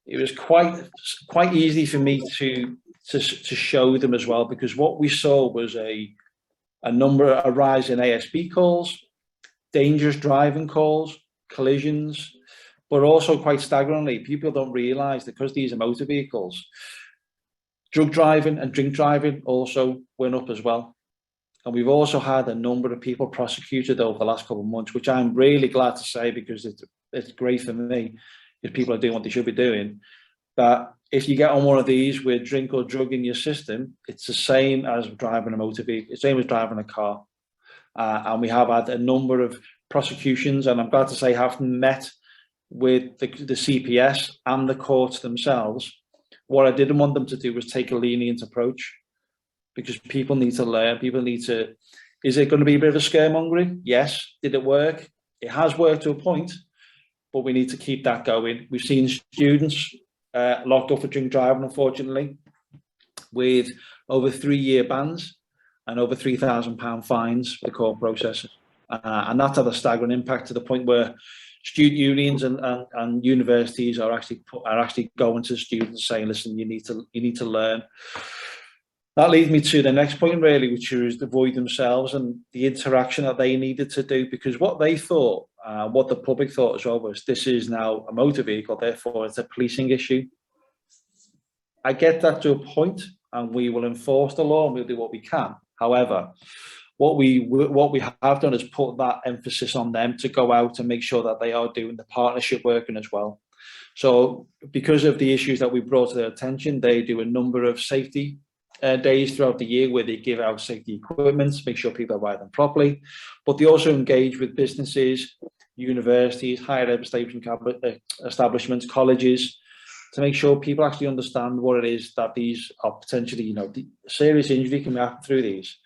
It was quite easy for me to show them as well, because what we saw was a rise in ASB calls, dangerous driving calls, collisions, but also quite staggeringly, people don't realise that because these are motor vehicles, drug driving and drink driving also went up as well. And we've also had a number of people prosecuted over the last couple of months, which I'm really glad to say, because it's great for me if people are doing what they should be doing. That if you get on one of these with drink or drug in your system, it's the same as driving a motor vehicle, it's the same as driving a car. And we have had a number of prosecutions, and I'm glad to say have met with the CPS and the courts themselves. What I didn't want them to do was take a lenient approach, because people need to learn, people need to, is it going to be a bit of a scaremongering? Yes. Did it work? It has worked to a point, but we need to keep that going. We've seen students locked up for drink driving, unfortunately, with over 3-year bans and over £3,000 fines for the court processes. And that's had a staggering impact, to the point where student unions and universities are actually going to students saying, listen, you need to learn. That leads me to the next point, really, which is the Void themselves and the interaction that they needed to do, because what they thought, what the public thought as well, was this is now a motor vehicle, therefore it's a policing issue. I get that to a point, and we will enforce the law and we'll do what we can. However, what we have done is put that emphasis on them to go out and make sure that they are doing the partnership working as well. So because of the issues that we brought to their attention, they do a number of safety days throughout the year where they give out safety equipment, make sure people are riding them properly, but they also engage with businesses, universities, higher education establishments, colleges, to make sure people actually understand what it is that these are potentially, the serious injury can happen through these.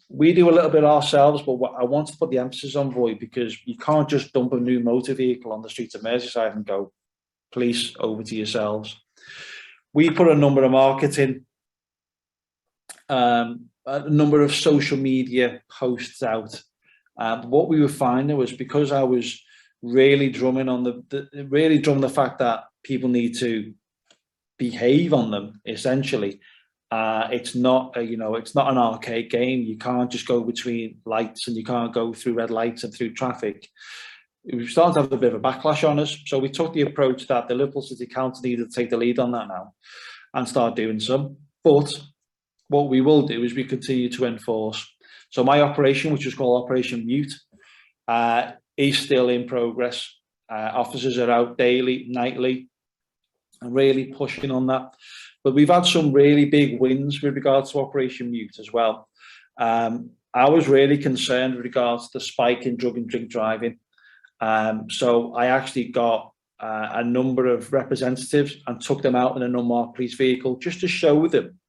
We do a little bit ourselves, but I want to put the emphasis on Void, because you can't just dump a new motor vehicle on the streets of Merseyside and go, police, over to yourselves. We put a number of marketing, a number of social media posts out. What we were finding was, because I was really drumming on the fact that people need to behave on them, essentially. It's not it's not an arcade game. You can't just go between lights, and you can't go through red lights and through traffic. We've started to have a bit of a backlash on us, so we took the approach that the Liverpool City Council needed to take the lead on that now and start doing some. But what we will do is we continue to enforce. So my operation, which is called Operation Mute, is still in progress. Officers are out daily, nightly, and really pushing on that. But we've had some really big wins with regards to Operation Mute as well. I was really concerned with regards to the spike in drug and drink driving. So I actually got a number of representatives and took them out in an unmarked police vehicle, just to show them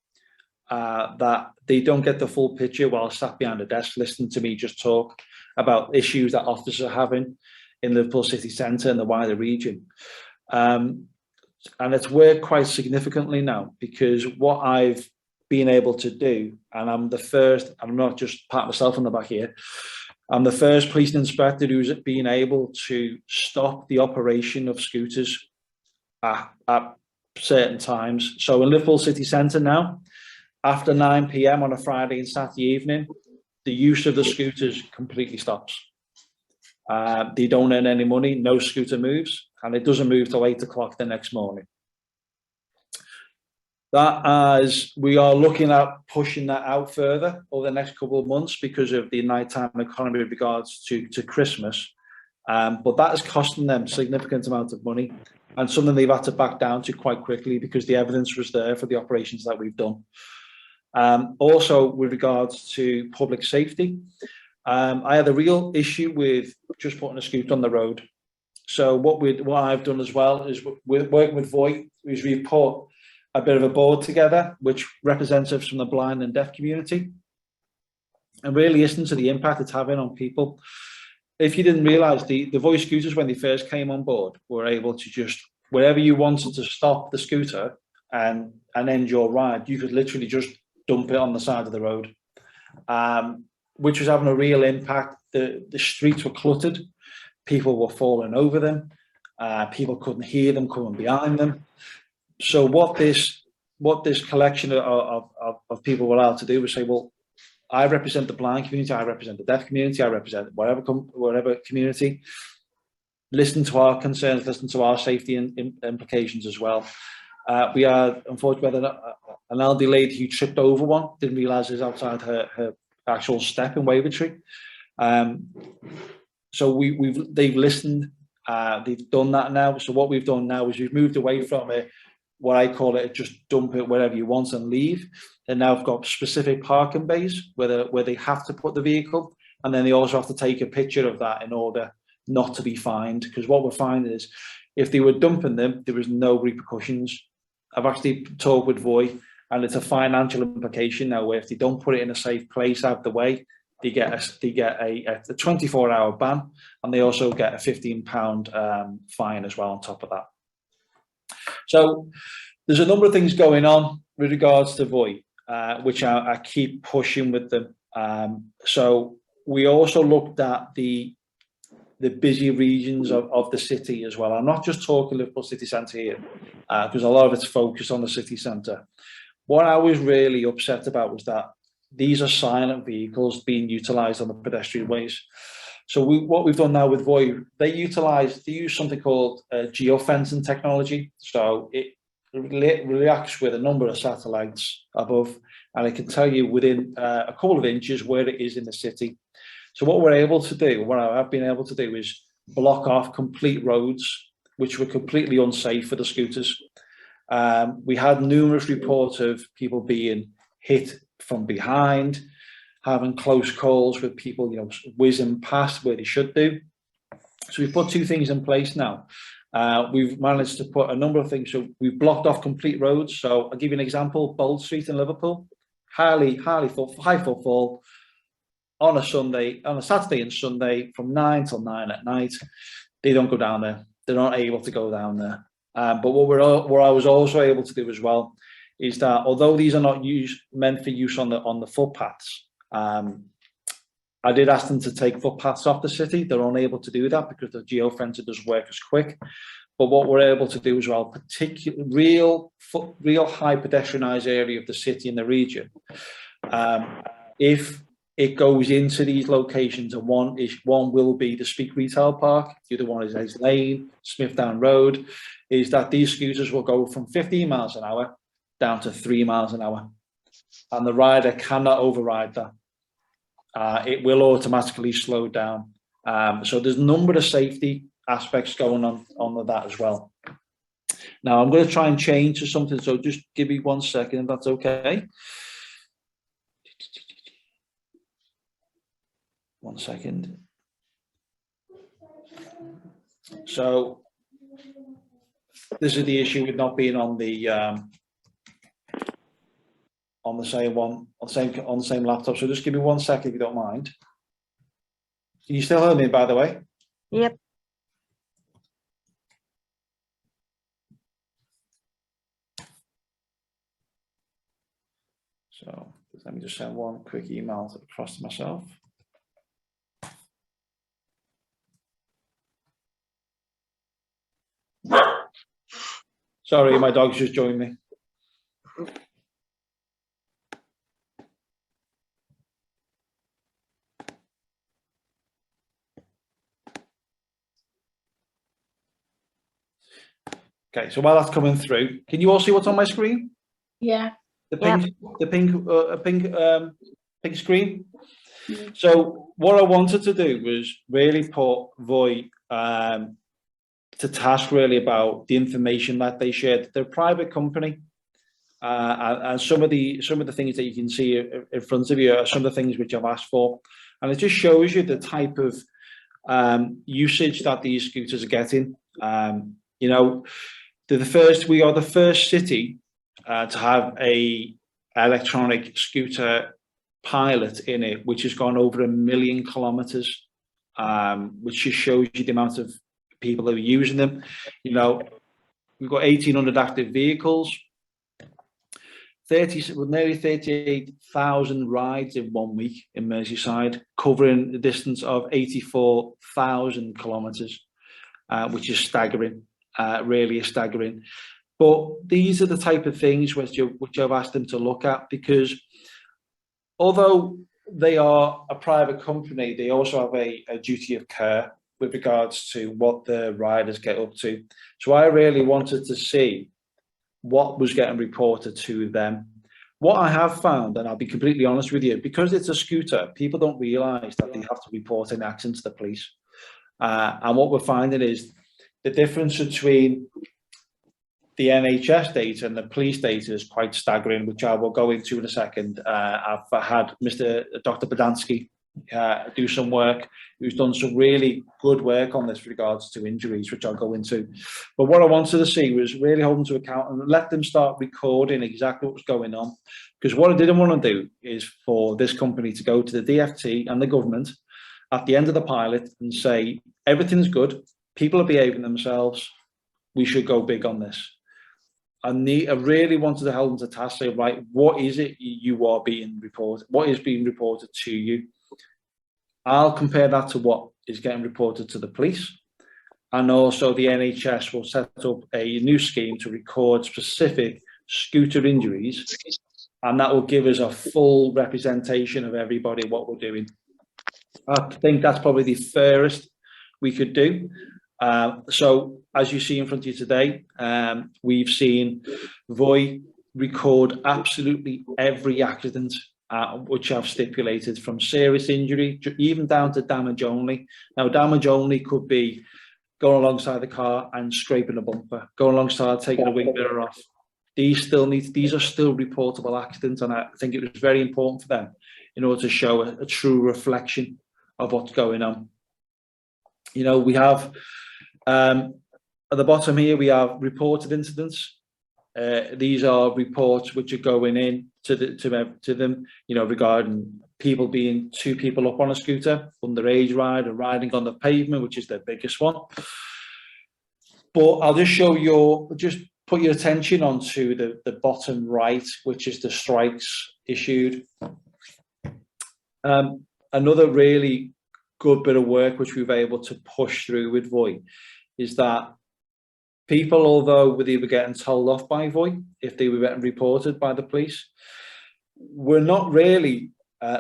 that they don't get the full picture while sat behind a desk listening to me just talk. about issues that officers are having in Liverpool city centre and the wider region. And it's worked quite significantly now, because what I've been able to do, and I'm the first, I'm not just patting myself on the back here, I'm the first police inspector who's been able to stop the operation of scooters at certain times. So in Liverpool city centre now, after 9 p.m. on a Friday and Saturday evening, the use of the scooters completely stops. They don't earn any money, no scooter moves, and it doesn't move till 8 o'clock the next morning. That, as we are looking at pushing that out further over the next couple of months because of the nighttime economy with regards to Christmas. But that is costing them a significant amount of money, and something they've had to back down to quite quickly because the evidence was there for the operations that we've done. Also, with regards to public safety, I had a real issue with just putting a scooter on the road. So what I've done as well is we're working with VoIP, is we've put a bit of a board together, which representatives from the blind and deaf community, and really listen to the impact it's having on people. If you didn't realise, the voice scooters, when they first came on board, were able to just, wherever you wanted to stop the scooter and end your ride, you could literally just dump it on the side of the road, which was having a real impact. The streets were cluttered, people were falling over them, people couldn't hear them coming behind them. So what this collection of people were allowed to do was say, well, I represent the blind community, I represent the deaf community, I represent whatever community. Listen to our concerns, listen to our safety implications as well. We are, unfortunately, an elderly lady who tripped over one, didn't realise it was outside her actual step in Wavertree. So they've listened, they've done that now. So what we've done now is we've moved away from what I call it, just dump it wherever you want and leave. They now have got specific parking bays where they have to put the vehicle, and then they also have to take a picture of that in order not to be fined. Because what we're finding is, if they were dumping them, there was no repercussions. I've actually talked with Voy, and it's a financial implication now, where if they don't put it in a safe place out of the way, they get a 24-hour ban, and they also get a £15 fine as well on top of that. So there's a number of things going on with regards to Voy, which I keep pushing with them. So we also looked at the busy regions of the city as well. I'm not just talking Liverpool city centre here, because a lot of it's focused on the city centre. What I was really upset about was that these are silent vehicles being utilised on the pedestrian ways. So what we've done now with Voy, they use something called geofencing technology. So it reacts with a number of satellites above, and it can tell you within a couple of inches where it is in the city. So what we're able to do, what I've been able to do, is block off complete roads which were completely unsafe for the scooters. We had numerous reports of people being hit from behind, having close calls with people, whizzing past where they should do. So we've put two things in place now. We've managed to put a number of things. So we've blocked off complete roads. So I'll give you an example. Bold Street in Liverpool, high footfall on a Saturday and Sunday from 9 till 9 at night. They don't go down there. They're not able to go down there. But what I was also able to do as well is that, although these are not meant for use on the footpaths, I did ask them to take footpaths off the city. They're unable to do that because the geofencing doesn't work as quick. But what we're able to do as well, particularly real high pedestrianised area of the city and the region, if it goes into these locations, and one will be the Speak Retail Park, the other one is Edge Lane, Smithdown Road, is that these scooters will go from 15 miles an hour down to 3 miles an hour, and the rider cannot override that. It will automatically slow down. So there's a number of safety aspects going on with that as well. Now I'm going to try and change to something, so just give me 1 second if that's okay. 1 second. So this is the issue with not being on the same laptop. So just give me 1 second if you don't mind. You still hear me, by the way? Yep. So let me just send one quick email across to myself. Sorry, my dog's just joined me. Okay, so while that's coming through, can you all see what's on my screen? Yeah. The Yeah. pink, pink screen. So what I wanted to do was really put Voy to task really about the information that they shared. They're a private company, and some of the things that you can see in front of you are some of the things which I've asked for, and it just shows you the type of usage that these scooters are getting. You know, we are the first city to have a electronic scooter pilot in it, which has gone over 1 million kilometers, which just shows you the amount of people that are using them. You know, we've got 1,800 active vehicles, nearly 38,000 rides in 1 week in Merseyside, covering a distance of 84,000 kilometers, which is staggering, really staggering. But these are the type of things which I've asked them to look at, because although they are a private company, they also have a duty of care with regards to what the riders get up to. So I really wanted to see what was getting reported to them. What I have found, and I'll be completely honest with you, because it's a scooter, people don't realise that they have to report an accident to the police. And what we're finding is the difference between the NHS data and the police data is quite staggering, which I will go into in a second. I've had Dr. Badansky do some work, who's done some really good work on this with regards to injuries, which I'll go into. But what I wanted to see was really hold them to account and let them start recording exactly what was going on. Because what I didn't want to do is for this company to go to the DFT and the government at the end of the pilot and say, everything's good, people are behaving themselves, we should go big on this. I really wanted to hold them to task, say, right, what is it you are being reported? What is being reported to you? I'll compare that to what is getting reported to the police. And also the NHS will set up a new scheme to record specific scooter injuries. And that will give us a full representation of everybody, what we're doing. I think that's probably the fairest we could do. So as you see in front of you today, we've seen Voy record absolutely every accident which I've stipulated, from serious injury even down to damage only. Now, damage only could be going alongside the car and scraping a bumper, going alongside taking a wing mirror off. These are still reportable accidents, and I think it was very important for them in order to show a true reflection of what's going on. You know, we have at the bottom here, we have reported incidents. These are reports which are going in to them, you know, regarding people being 2 people up on a scooter, underage rider, riding on the pavement, which is their biggest one. But I'll just put your attention onto the bottom right, which is the strikes issued. Another really good bit of work which we've been able to push through with Voy is that people, although they were getting told off by Voy if they were getting reported by the police, we're not really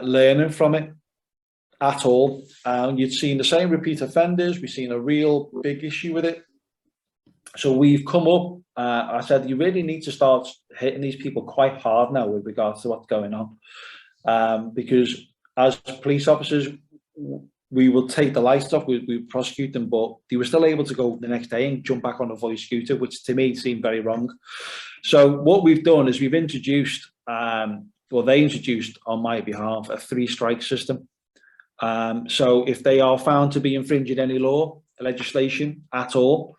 learning from it at all. You'd seen the same repeat offenders. We've seen a real big issue with it. So we've come up, I said, you really need to start hitting these people quite hard now with regards to what's going on. Because as police officers, we will take the lights off, we prosecute them, but they were still able to go the next day and jump back on a Voy scooter, which to me seemed very wrong. So what we've done is we've introduced, they introduced on my behalf, a 3-strike system. So if they are found to be infringing any law, legislation at all,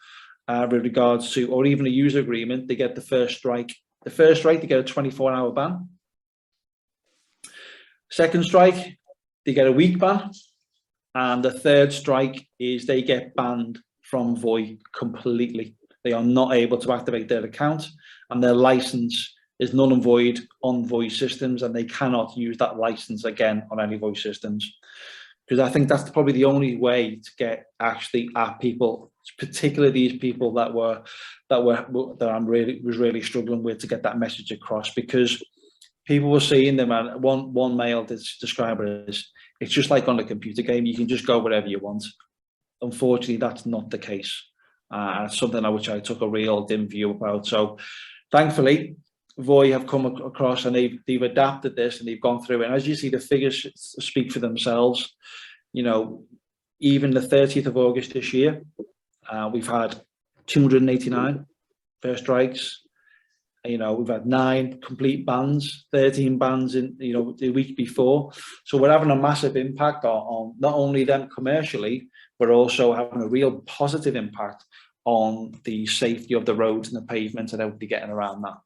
with regards to, or even a user agreement, they get the first strike. The first strike, they get a 24-hour ban. Second strike, they get a week ban. And the third strike is they get banned from Voi completely. They are not able to activate their account, and their license is null and void on voice systems, and they cannot use that license again on any voice systems. Because I think that's probably the only way to get actually at people, particularly these people that I'm really struggling with to get that message across, because people were seeing them, and one male described it as, it's just like on a computer game, you can just go wherever you want. Unfortunately, that's not the case. It's something which I took a real dim view about. So thankfully, Voi have come across and they've adapted this, and they've gone through it. And as you see, the figures speak for themselves. You know, even the 30th of August this year, we've had 289 first strikes. You know, we've had 9 complete bans, 13 bans in, you know, the week before. So we're having a massive impact on not only them commercially, but also having a real positive impact on the safety of the roads and the pavement and everybody getting around that.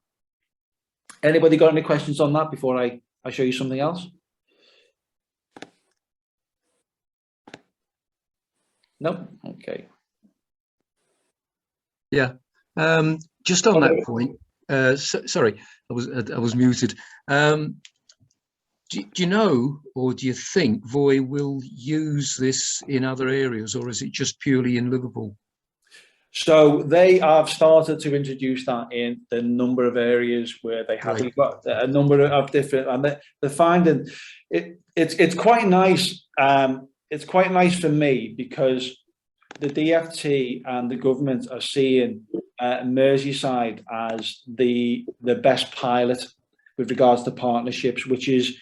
Anybody got any questions on that before I show you something else? No? Okay. Yeah. Just on that point, sorry, I was muted. Do you know, or do you think Voi will use this in other areas, or is it just purely in Liverpool? So they have started to introduce that in the number of areas where they have. We've got a number of different, and they're finding it's quite nice. It's quite nice for me because the DFT and the government are seeing Merseyside as the best pilot with regards to partnerships, which is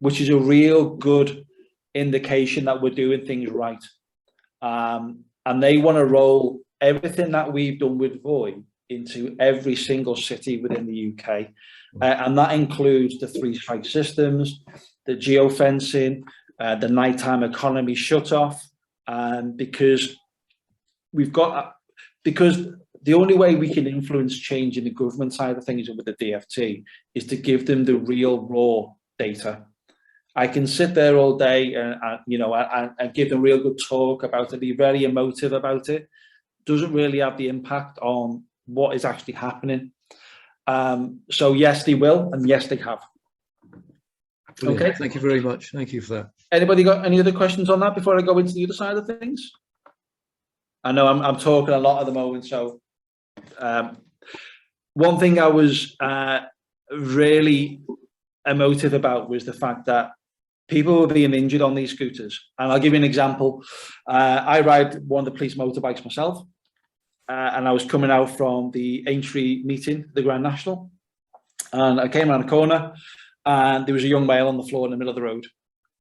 a real good indication that we're doing things right. And they want to roll everything that we've done with Voi into every single city within the UK. And that includes the 3 strike systems, the geofencing, the nighttime economy shut off, because the only way we can influence change in the government side of things with the DFT is to give them the real raw data. I can sit there all day and give them real good talk about it, be very emotive about it. Doesn't really have the impact on what is actually happening. So yes, they will, and yes, they have. Brilliant. Okay. Thank you very much. Thank you for that. Anybody got any other questions on that before I go into the other side of things? I know I'm talking a lot at the moment. So one thing I was really emotive about was the fact that people were being injured on these scooters. And I'll give you an example. I ride one of the police motorbikes myself, and I was coming out from the Aintree meeting, the Grand National, and I came around the corner, and there was a young male on the floor in the middle of the road.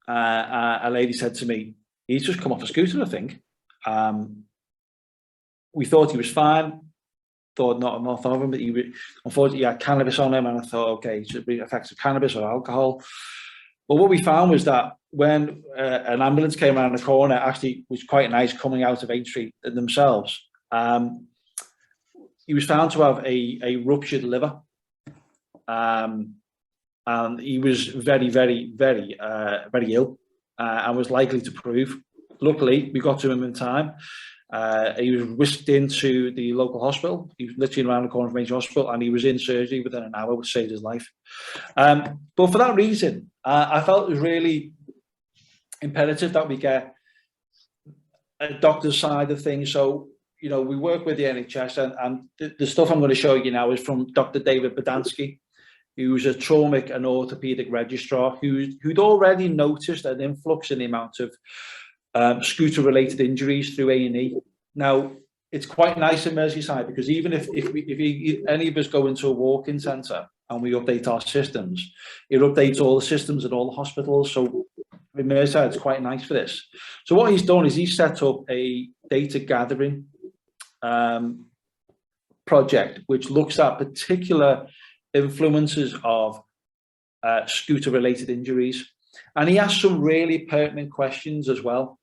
A lady said to me, "He's just come off a scooter, I think." We thought he was fine. Thought not of him, but unfortunately he had cannabis on him, and I thought, okay, it should be effects of cannabis or alcohol. But what we found was that when an ambulance came around the corner, actually was quite nice coming out of Aintree themselves. He was found to have a ruptured liver, and he was very, very, very, very ill, and was likely to prove. Luckily, we got to him in time. He was whisked into the local hospital. He was literally around the corner from Aintree Hospital, and he was in surgery within an hour, which saved his life. But for that reason, I felt it was really imperative that we get a doctor's side of things. So, you know, we work with the NHS, and the stuff I'm going to show you now is from Dr. David Bodansky, who's a traumatic and orthopedic registrar, who'd already noticed an influx in the amount of scooter-related injuries through A&E. Now, it's quite nice in Merseyside because even if any of us go into a walk-in centre and we update our systems, it updates all the systems at all the hospitals. So in Merseyside, it's quite nice for this. So what he's done is he's set up a data gathering project which looks at particular influences of scooter-related injuries. And he asked some really pertinent questions as well.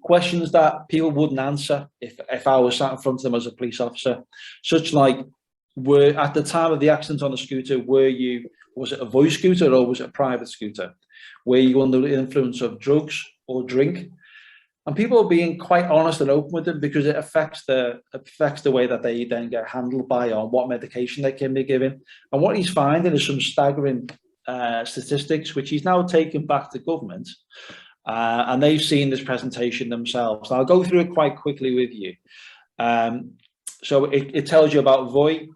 Questions that people wouldn't answer if I was sat in front of them as a police officer, such like, at the time of the accident on the scooter, was it a voice scooter or was it a private scooter? Were you under the influence of drugs or drink. And people are being quite honest and open with them because it affects the way that they then get handled by on what medication they can be given. And what he's finding is some staggering statistics, which he's now taken back to government. And they've seen this presentation themselves. And I'll go through it quite quickly with you. So it tells you about VOI,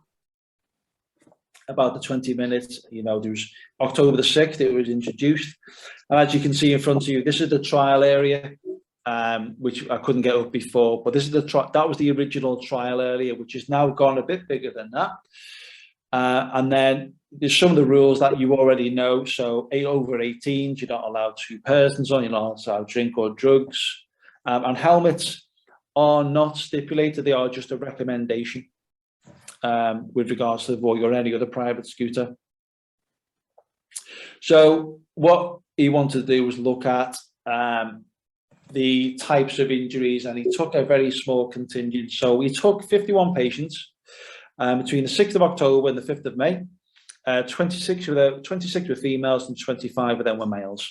about the 20 minutes. You know, there's October the 6th, it was introduced. And as you can see in front of you, this is the trial area, which I couldn't get up before, but this is that was the original trial area, which has now gone a bit bigger than that. And then there's some of the rules that you already know. So over 18s, you're not allowed 2 persons on, you're not allowed drink or drugs. And helmets are not stipulated, they are just a recommendation with regards to the VOI or any other private scooter. So what he wanted to do was look at the types of injuries, and he took a very small contingent. So he took 51 patients between the 6th of October and the 5th of May. 26 were females and 25 of them were males.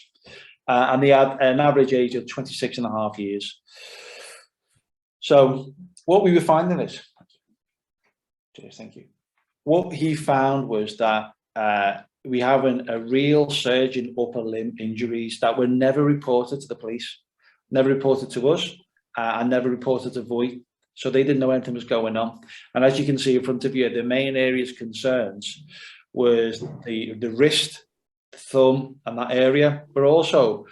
And they had an average age of 26 and a half years. So what we were finding is, thank you. What he found was that we have a real surge in upper limb injuries that were never reported to the police, never reported to us, and never reported to VOI. So they didn't know anything was going on. And as you can see in front of you, the main areas of concerns was the wrist, the thumb, and that area, but also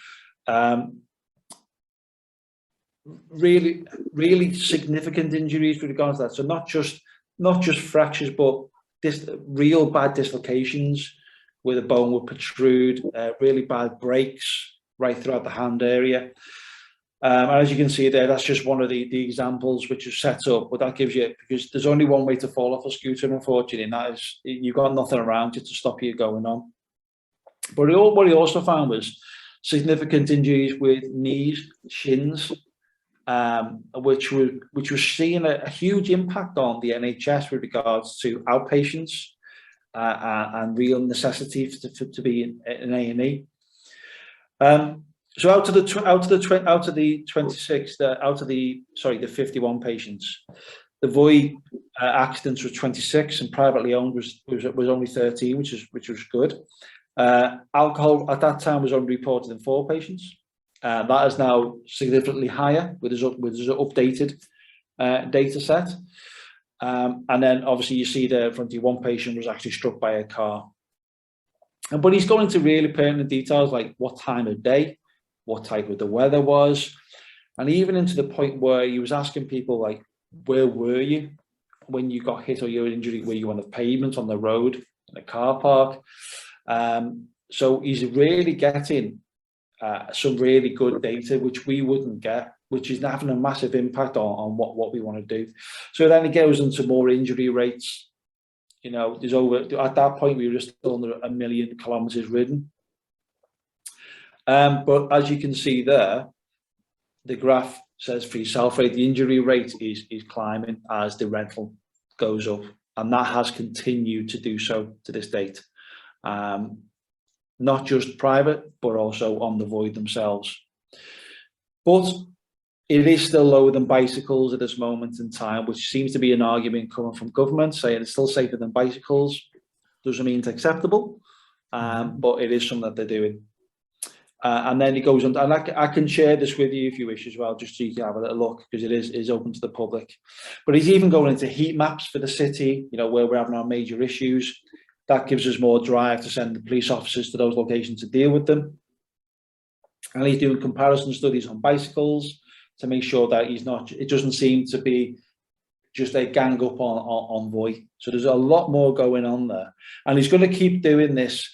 really, really significant injuries with regards to that. So not just fractures, but real bad dislocations where the bone would protrude, really bad breaks right throughout the hand area. And as you can see there, that's just one of the examples which is set up, but that gives you, because there's only one way to fall off a scooter, unfortunately, and that is you've got nothing around you to stop you going on. But what he also found was significant injuries with knees, shins, which was seeing a huge impact on the NHS with regards to outpatients and real necessity to be in A&E. So out of the 51 patients, the VOI accidents were 26, and privately owned was only 13, which was good. Alcohol at that time was only reported in 4 patients. That is now significantly higher with his updated data set. And then obviously you see there in front of you, 1 patient was actually struck by a car. But he's going into really pertinent details like what time of day, what type of the weather was, and even into the point where he was asking people like, where were you when you got hit or your injury? Were you on the pavement, on the road, in a car park? So he's really getting some really good data, which we wouldn't get, which is having a massive impact on what we want to do. So then it goes into more injury rates. You know, there's at that point, we were just under 1 million kilometers ridden. But as you can see there, the graph says for yourself, right, the injury rate is climbing as the rental goes up, and that has continued to do so to this date. Not just private, but also on the VOI themselves. But it is still lower than bicycles at this moment in time, which seems to be an argument coming from government saying it's still safer than bicycles. Doesn't mean it's acceptable, but it is something that they're doing. And then it goes on, and I can share this with you if you wish as well, just so you can have a little look, because it is open to the public. But he's even going into heat maps for the city, you know, where we're having our major issues. That gives us more drive to send the police officers to those locations to deal with them. And he's doing comparison studies on bicycles to make sure that it doesn't seem to be just a gang up on VOI. So there's a lot more going on there. And he's going to keep doing this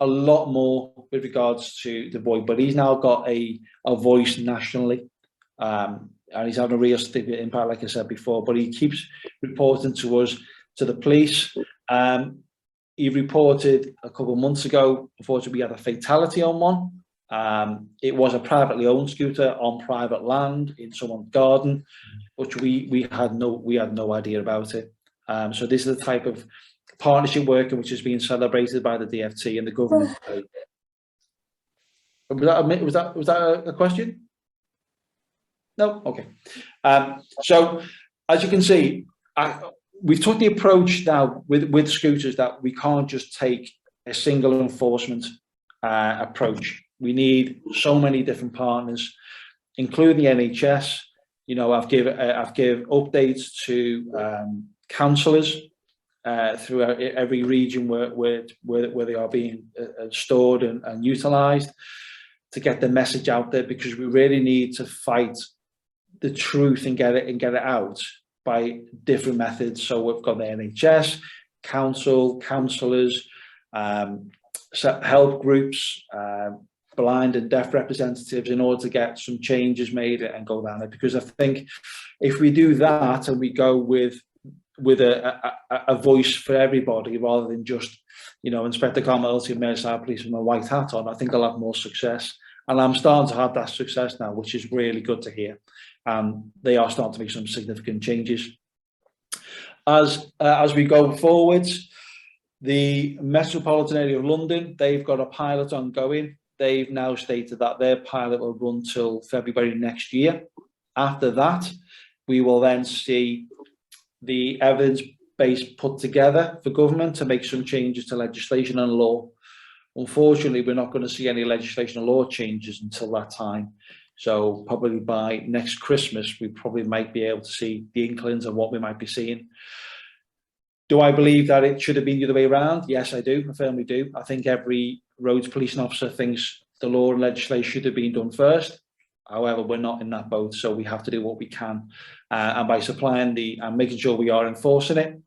a lot more with regards to the VOI, but he's now got a voice nationally, and he's having a real significant impact, like I said before. But he keeps reporting to us, to the police. He reported a couple of months ago, unfortunately, we had a fatality on one. It was a privately owned scooter on private land in someone's garden, which we had no idea about it. So this is the type of partnership working which is being celebrated by the DFT and the government. Was that a question? No? Okay. So as you can see, we've took the approach now with scooters that we can't just take a single enforcement approach. We need so many different partners, including the NHS. You know, I've given updates to councillors throughout every region where they are being stored and utilised, to get the message out there, because we really need to fight the truth and get it out by different methods. So we've got the NHS, councillors, help groups, blind and deaf representatives, in order to get some changes made and go down it. Because I think if we do that and we go with a voice for everybody, rather than just, you know, Inspector Carl McNulty of Merseyside Police with my white hat on, I think I'll have more success. And I'm starting to have that success now, which is really good to hear. They are starting to make some significant changes. As we go forwards, the Metropolitan area of London, they've got a pilot ongoing. They've now stated that their pilot will run till February next year. After that, we will then see the evidence base put together for government to make some changes to legislation and law. Unfortunately, we're not going to see any legislation or law changes until that time. So probably by next Christmas, we probably might be able to see the inklings of what we might be seeing. Do I believe that it should have been the other way around? Yes, I do. I firmly do. I think every roads policing officer thinks the law and legislation should have been done first. However, we're not in that boat, so we have to do what we can. And by supplying and making sure we are enforcing it,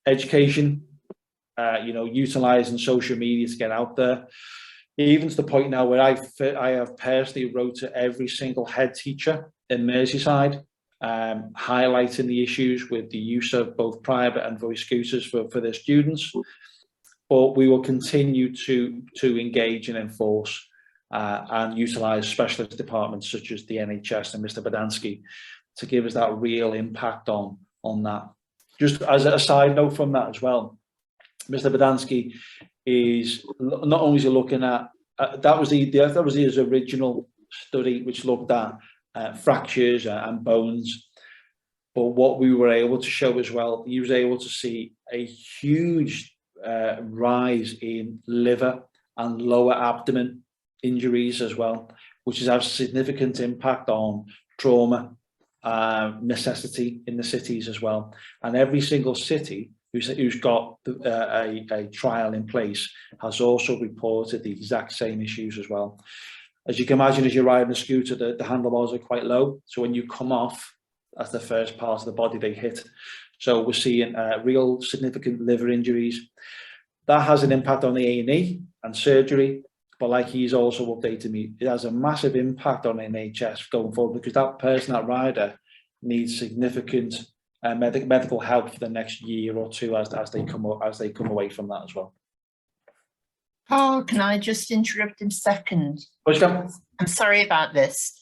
education, you know, utilising social media to get out there, even to the point now where I have personally wrote to every single head teacher in Merseyside, highlighting the issues with the use of both private and voice scooters for their students. But we will continue to engage and enforce and utilise specialist departments such as the NHS and Mr. Badansky to give us that real impact on that. Just as a side note from that as well, Mr. Badansky is not only is he looking at that was his original study, which looked at fractures and bones, but what we were able to show as well, he was able to see a huge rise in liver and lower abdomen injuries as well, which has a significant impact on trauma necessity in the cities as well. And every single city who's got a trial in place has also reported the exact same issues as well. As you can imagine, as you're riding a scooter, the handlebars are quite low. So when you come off, that's the first part of the body they hit. So we're seeing real significant liver injuries. That has an impact on the A&E and surgery. But like he's also updated me, it has a massive impact on NHS going forward, because that person, that rider, needs significant medical help for the next year or two as they come away from that as well. Carl, can I just interrupt a second? I'm sorry about this.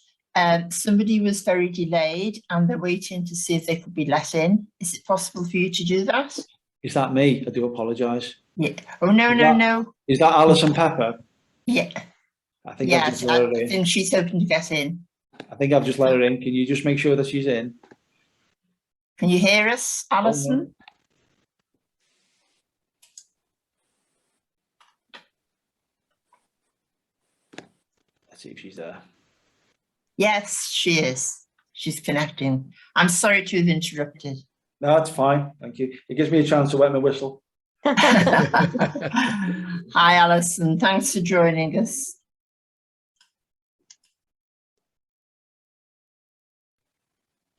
Somebody was very delayed and they're waiting to see if they could be let in. Is it possible for you to do that? Is that me? I do apologise. Yeah. Oh, no. Is that Alison Pepper? Yeah. I think yes, I think she's hoping to get in. I think I've just let her in. Can you just make sure that she's in? Can you hear us, Alison? Let's see if she's there. Yes, she is. She's connecting. I'm sorry to have interrupted. No, that's fine. Thank you. It gives me a chance to wet my whistle. Hi, Alison. Thanks for joining us.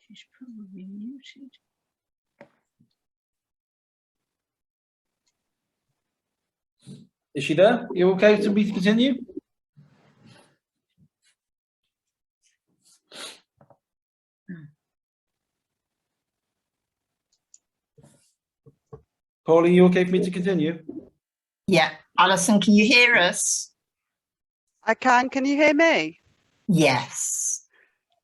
She's probably muted. Is she there? You okay to me to continue? Pauline, you okay for me to continue? Yeah. Alison, can you hear us? I can. Can you hear me? Yes.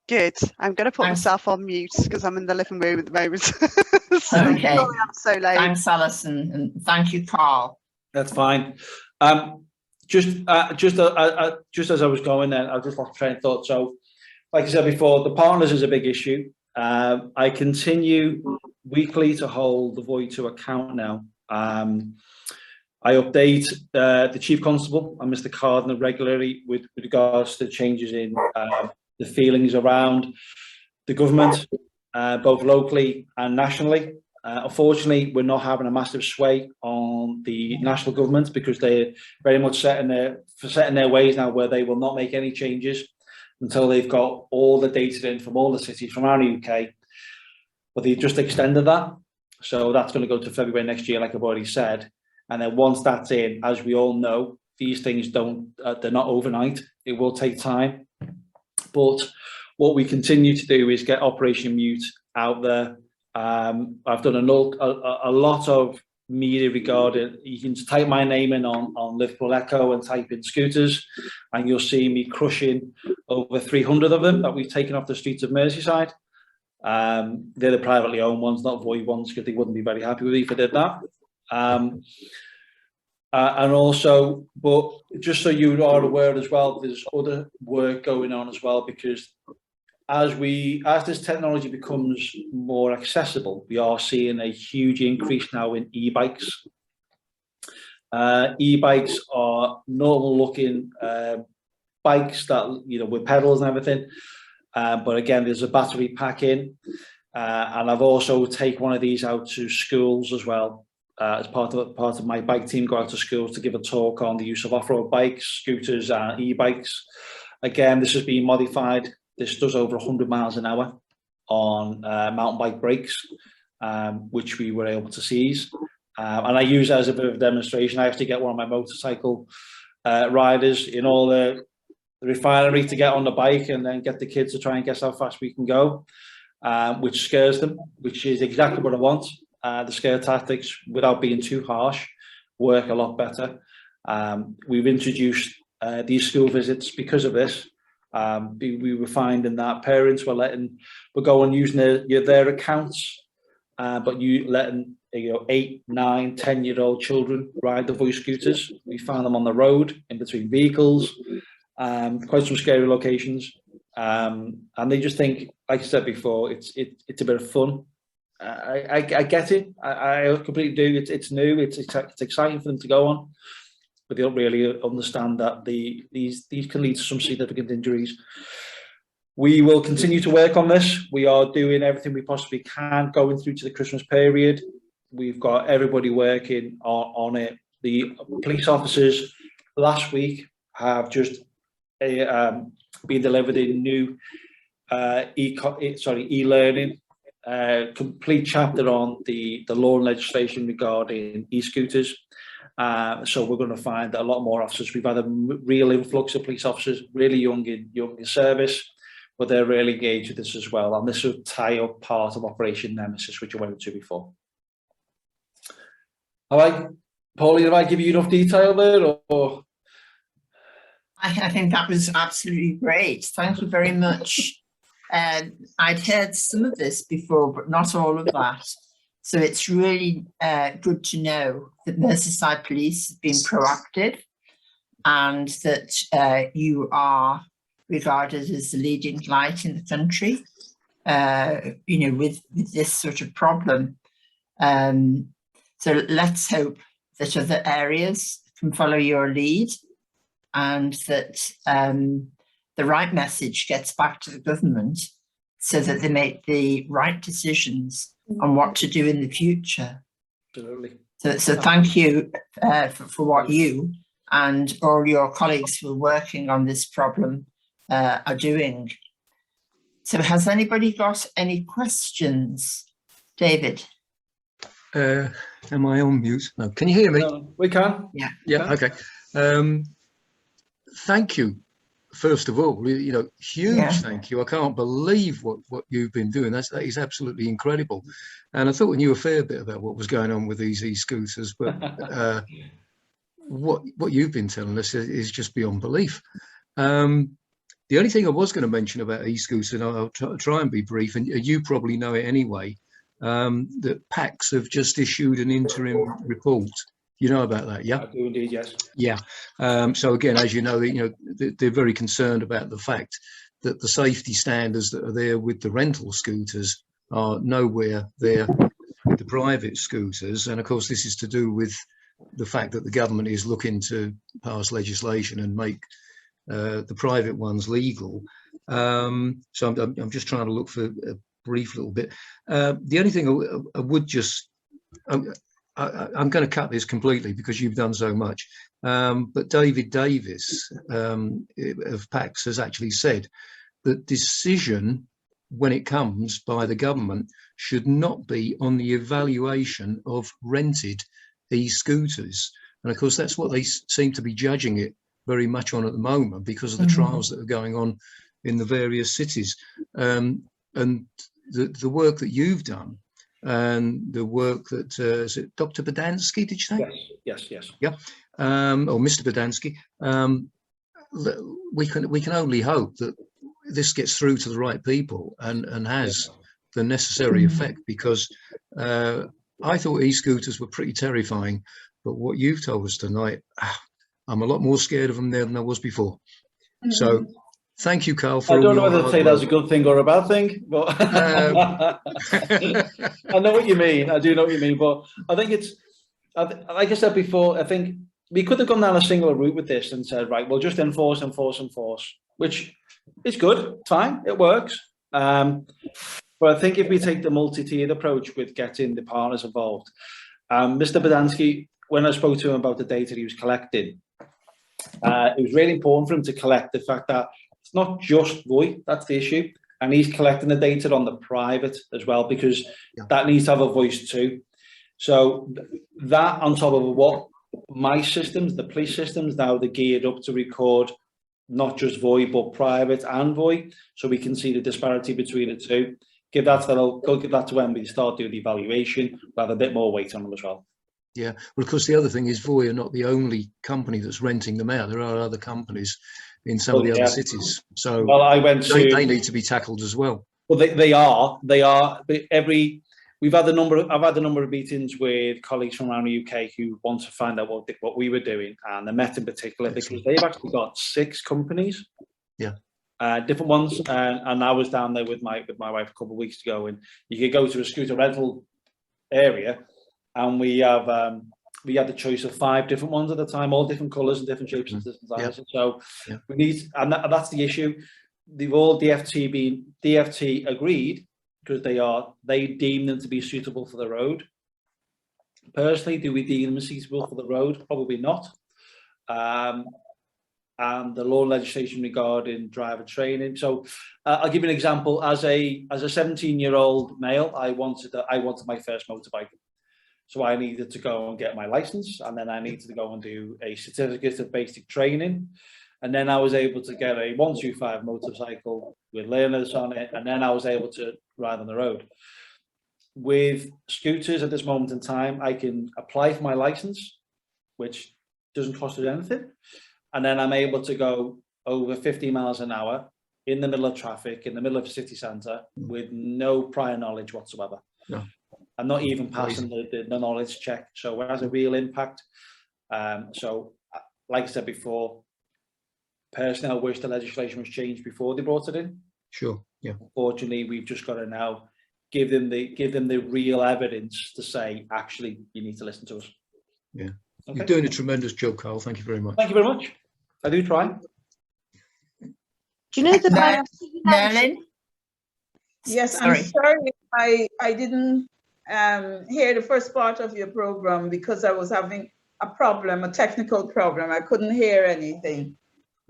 Good. I'm going to put myself on mute because I'm in the living room at the moment. So okay. Sorry I'm so late. Thanks, Alison, and thank you, Carl. That's fine. just as I was going then, I just lost train of thought. So, like I said before, the partners is a big issue. I continue weekly to hold the void to account now. I update the Chief Constable and Mr. Cardinal regularly with regards to changes in the feelings around the government, both locally and nationally. Unfortunately, we're not having a massive sway on the national government because they're very much set in their ways now, where they will not make any changes until they've got all the data in from all the cities from around the UK. But they've just extended that. So that's going to go to February next year, like I've already said. And then once that's in, as we all know, these things they're not overnight. It will take time. But what we continue to do is get Operation Mute out there. I've done a lot of media regarding, you can type my name in on Liverpool Echo and type in scooters, and you'll see me crushing over 300 of them that we've taken off the streets of Merseyside. They're the privately owned ones, not void ones, because they wouldn't be very happy with me if I did that. And also, but just so you are aware as well, there's other work going on as well, because as this technology becomes more accessible, we are seeing a huge increase now in e-bikes. E-bikes are normal looking bikes that, you know, with pedals and everything. But again, there's a battery pack in. And I've also taken one of these out to schools as well. As part of my bike team, go out to schools to give a talk on the use of off-road bikes, scooters and e-bikes. Again, this has been modified. This does over 100 miles an hour on mountain bike brakes, which we were able to seize. And I use it as a bit of a demonstration. I actually get one of my motorcycle riders in all the refinery to get on the bike and then get the kids to try and guess how fast we can go, which scares them, which is exactly what I want. The scare tactics, without being too harsh, work a lot better. We've introduced these school visits because of this. We were finding that parents were going using their accounts, but you letting 8, 9, 10-year-old children ride the voice scooters. We found them on the road in between vehicles, quite some scary locations, and they just think, like I said before, it's a bit of fun. I get it. I completely do. It's new. It's exciting for them to go on, but they don't really understand that these can lead to some significant injuries. We will continue to work on this. We are doing everything we possibly can going through to the Christmas period. We've got everybody working on it. The police officers last week have just been delivered a new e-learning complete chapter on the law and legislation regarding e-scooters. So we're going to find that a lot more officers. We've had a real influx of police officers, really young in service, but they're really engaged with this as well. And this will tie up part of Operation Nemesis, which I went into before. All right, Pauline, have I given you enough detail there? Or? I think that was absolutely great. Thank you very much. I'd heard some of this before, but not all of that. So it's really good to know that Merseyside Police has been proactive and that you are regarded as the leading light in the country, with this sort of problem. So let's hope that other areas can follow your lead and that the right message gets back to the government so that they make the right decisions on what to do in the future. Absolutely. So thank you for what you and all your colleagues who are working on this problem are doing. So has anybody got any questions? David? Am I on mute? No, can you hear me? We can. Yeah. Yeah, okay. Thank you. First of all, huge thank you. I can't believe what you've been doing. That is absolutely incredible. And I thought we knew a fair bit about what was going on with these e-scooters, but what you've been telling us is just beyond belief. The only thing I was going to mention about e-scooters, and I'll try and be brief, and you probably know it anyway, that PACS have just issued an interim report You know about that, yeah? I do indeed, yes. Yeah. So again, as you know, they're very concerned about the fact that the safety standards that are there with the rental scooters are nowhere there with the private scooters. And of course, this is to do with the fact that the government is looking to pass legislation and make the private ones legal. So I'm just trying to look for a brief little bit. The only thing I would just, I'm going to cut this completely because you've done so much. But David Davis of PAX has actually said that decision when it comes by the government should not be on the evaluation of rented e-scooters. And of course, that's what they seem to be judging it very much on at the moment because of the trials that are going on in the various cities. And the work that you've done and the work that, is it Dr. Badansky, did you say? Yes, yes. Yeah, or Mr. Badansky. We can only hope that this gets through to the right people and has the necessary effect, because I thought e-scooters were pretty terrifying, but what you've told us tonight, I'm a lot more scared of them there than I was before. So thank you, Carl, for I don't all know your whether to hard say that's a work. good thing or a bad thing, but I know what you mean. I do know what you mean, but I think it's, like I said before, I think we could have gone down a single route with this and said, right, we'll just enforce, which is good, fine, it works. But I think if we take the multi-tiered approach with getting the partners involved, Mr. Badansky, when I spoke to him about the data he was collecting, it was really important for him to collect the fact that it's not just VoIP, that's the issue. And he's collecting the data on the private as well, because that needs to have a voice too. So that on top of what my systems, the police systems, now they're geared up to record not just VoIP, but private and VoIP, so we can see the disparity between the two. Give that to go give that to when we start doing the evaluation. We'll have a bit more weight on them as well. Yeah, well, of course, the other thing is VoIP are not the only company that's renting them out. There are other companies in some of the other cities. So well, I went to, they need to be tackled as well. Well, they are. But I've had a number of meetings with colleagues from around the UK who want to find out what we were doing, and I met in particular because they've actually got 6 companies. Yeah. Different ones, and I was down there with my wife a couple of weeks ago, and you could go to a scooter rental area, and we had the choice of 5 different ones at the time, all different colours and different shapes and different sizes. So we need, and that's the issue. They've all DFT agreed, because they deem them to be suitable for the road. Personally, do we deem them suitable for the road? Probably not. And the law and legislation regarding driver training. So I'll give you an example. As a 17-year-old male, I wanted my first motorbike. So I needed to go and get my license, and then I needed to go and do a certificate of basic training. And then I was able to get a 125 motorcycle with learners on it, and then I was able to ride on the road. With scooters at this moment in time, I can apply for my license, which doesn't cost us anything. And then I'm able to go over 50 miles an hour in the middle of traffic, in the middle of a city centre, with no prior knowledge whatsoever. No. I'm not even passing the knowledge check. So it has a real impact. So like I said before, personally, I wish the legislation was changed before they brought it in. Sure. Yeah. Unfortunately, we've just got to now give them the real evidence to say, actually, you need to listen to us. Yeah. Okay. You're doing a tremendous job, Carl. Thank you very much. Thank you very much. I do try. Do you know the Merlin? Yes, sorry. I'm sorry I didn't hear the first part of your program because I was having a technical problem. I couldn't hear anything.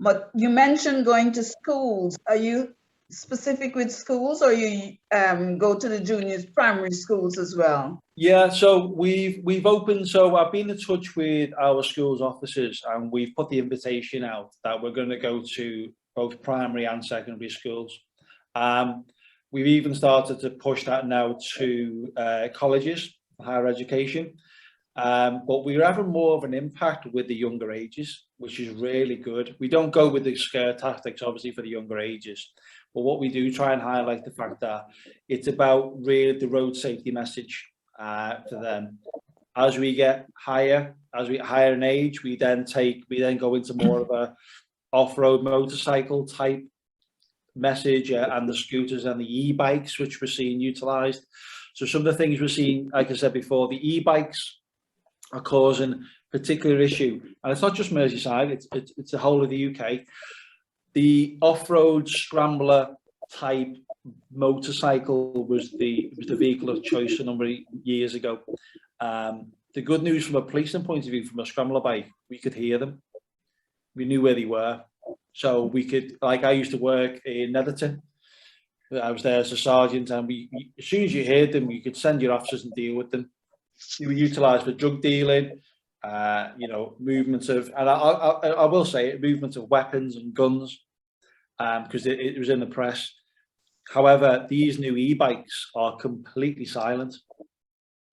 But you mentioned going to schools. Are you specific with schools, or you go to the juniors primary schools as well? Yeah, so we've opened, so I've been in touch with our schools officers, and we've put the invitation out that we're going to go to both primary and secondary schools. We've even started to push that now to colleges, higher education. But we're having more of an impact with the younger ages, which is really good. We don't go with the scare tactics, obviously, for the younger ages. But what we do try and highlight the fact that it's about really the road safety message for them. as we get higher in age, we then go into more of a off-road motorcycle type message, and the scooters and the e-bikes, which we're seeing utilised. So some of the things we're seeing, like I said before, the e-bikes are causing particular issue, and it's not just Merseyside, it's the whole of the UK. The off-road scrambler type motorcycle was the vehicle of choice a number of years ago. The good news from a policing point of view, from a scrambler bike, we could hear them. We knew where they were. So we could, like, I used to work in Netherton. I was there as a sergeant, and as soon as you heard them, you could send your officers and deal with them. They were utilised for drug dealing, movements of, and I will say it, movements of weapons and guns, because it was in the press. However, these new e-bikes are completely silent.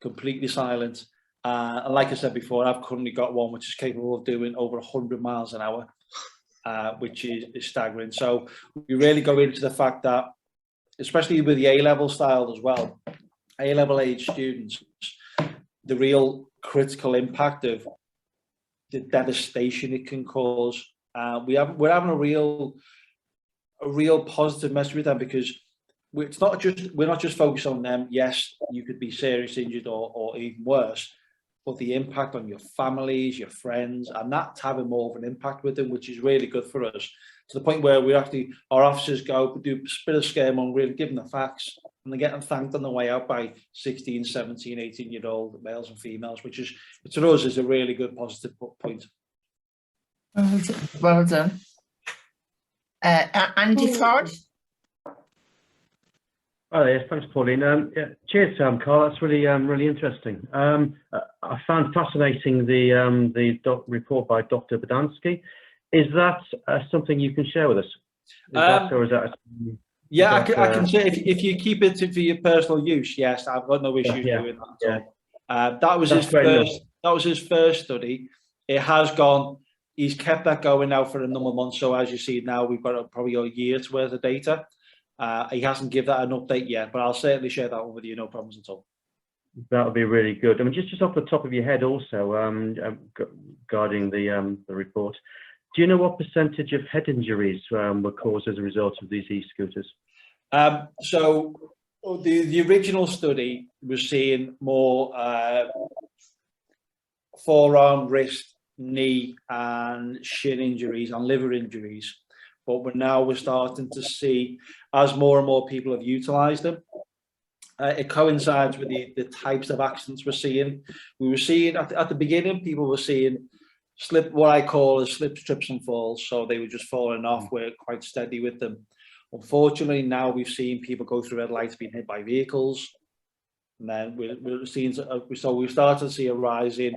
And like I said before, I've currently got one which is capable of doing over 100 miles an hour, which is staggering. So we really go into the fact that, especially with the A-level style as well, A-level age students, the real critical impact of the devastation it can cause. We're having a real positive message with them, because we're not just focused on them. Yes, you could be seriously injured or even worse, but the impact on your families, your friends, and that's having more of an impact with them, which is really good for us, to the point where our officers go do a bit of scaremongering, really give them the facts, and they're getting thanked on the way out by 16, 17, 18-year-old males and females, which to us is a really good positive point. Well done. Andy Ford? Oh yes, thanks, Pauline. Cheers, Carl. That's really interesting. I found fascinating the report by Dr. Badansky. Is that something you can share with us? Yeah, I can say if you keep it for your personal use, yes, I've got no issues doing that at all. That was his first study. It has gone. He's kept that going now for a number of months. So as you see now, we've got probably a year's worth of data. He hasn't given that an update yet, but I'll certainly share that one with you, no problems at all. That would be really good. I mean, just off the top of your head also, regarding the report, do you know what percentage of head injuries were caused as a result of these e-scooters? So the original study was seeing more forearm, wrist, knee and shin injuries and liver injuries. But we're starting to see, as more and more people have utilised them, it coincides with the types of accidents we're seeing. We were seeing at the beginning, people were seeing what I call as slips, trips and falls. So they were just falling off. We're quite steady with them. Unfortunately, now we've seen people go through red lights being hit by vehicles. And then we're seeing, so we've started to see a rise in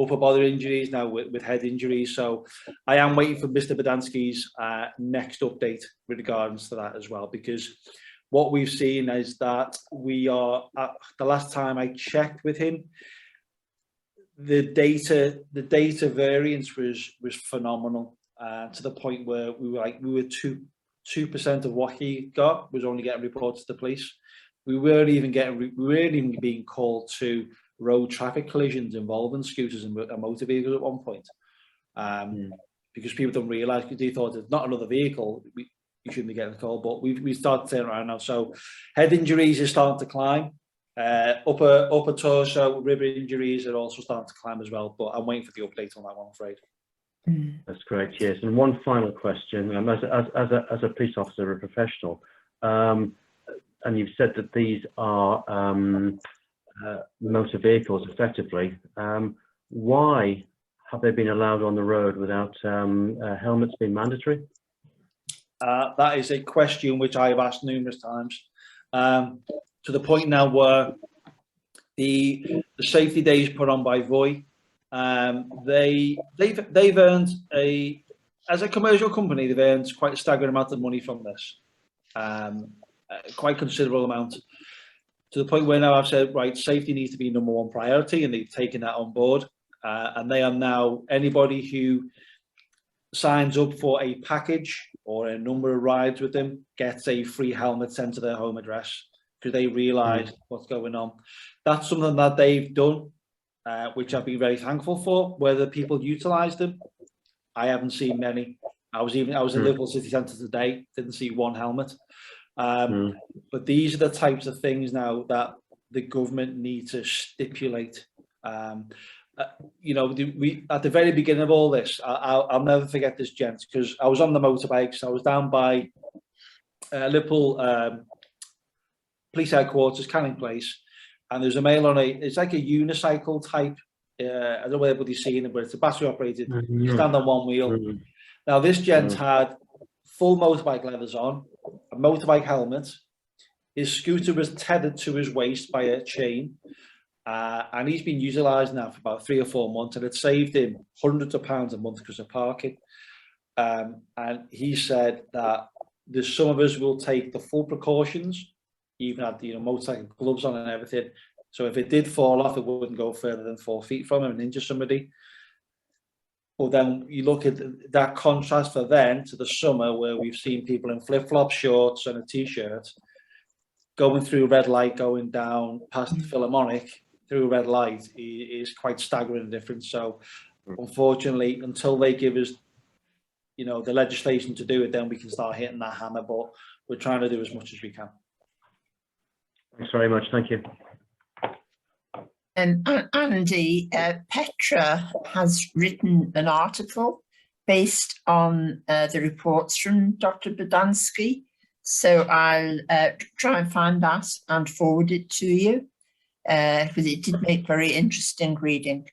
upper body injuries now with head injuries. So I am waiting for Mr. Badansky's next update with regards to that as well, because what we've seen is that we are, the last time I checked with him, the data variance was phenomenal, to the point where we were 2% of what he got was only getting reported to the police. We weren't even being called to road traffic collisions involving scooters and motor vehicles at one point, because people don't realise, because they thought it's not another vehicle, you shouldn't be getting a call. But we started to turn around now. So head injuries are starting to climb. Upper torso, rib injuries are also starting to climb as well. But I'm waiting for the update on that one, I'm afraid. That's great. Yes. And one final question: as a police officer, a professional, and you've said that these are motor vehicles, effectively. Why have they been allowed on the road without helmets being mandatory? That is a question which I have asked numerous times, to the point now where the safety days put on by VOI, they've earned as a commercial company, they've earned quite a staggering amount of money from this, quite considerable amount, to the point where now I've said, right, safety needs to be #1 priority, and they've taken that on board, and they are now, anybody who signs up for a package or a number of rides with them gets a free helmet sent to their home address, because they realise what's going on. That's something that they've done. which I've been very thankful for. Whether people utilise them, I haven't seen many. I was in Liverpool city centre today, didn't see one helmet. But these are the types of things now that the government need to stipulate. You know, we at the very beginning of all this, I'll never forget this, gents, because I was on the motorbikes. I was down by Liverpool police headquarters, Canning Place, and there's a male on it's like a unicycle type. I don't know whether everybody's seen it, but it's a battery operated. You stand on one wheel. Now this gent had full motorbike leathers on, a motorbike helmet. His scooter was tethered to his waist by a chain, and he's been utilised now for about 3 or 4 months, and it saved him hundreds of pounds a month because of parking. And he said that some of us will take the full precautions, even had motorcycle gloves on and everything. So if it did fall off, it wouldn't go further than 4 feet from him and injure somebody. But then you look at that contrast for then to the summer, where we've seen people in flip-flop shorts and a t-shirt going through red light, going down past the Philharmonic through red light is quite staggering difference. So unfortunately, until they give us, the legislation to do it, then we can start hitting that hammer. But we're trying to do as much as we can. Thanks very much. Thank you. Andy, Petra has written an article based on the reports from Dr. Bodansky. So I'll try and find that and forward it to you, because it did make very interesting reading.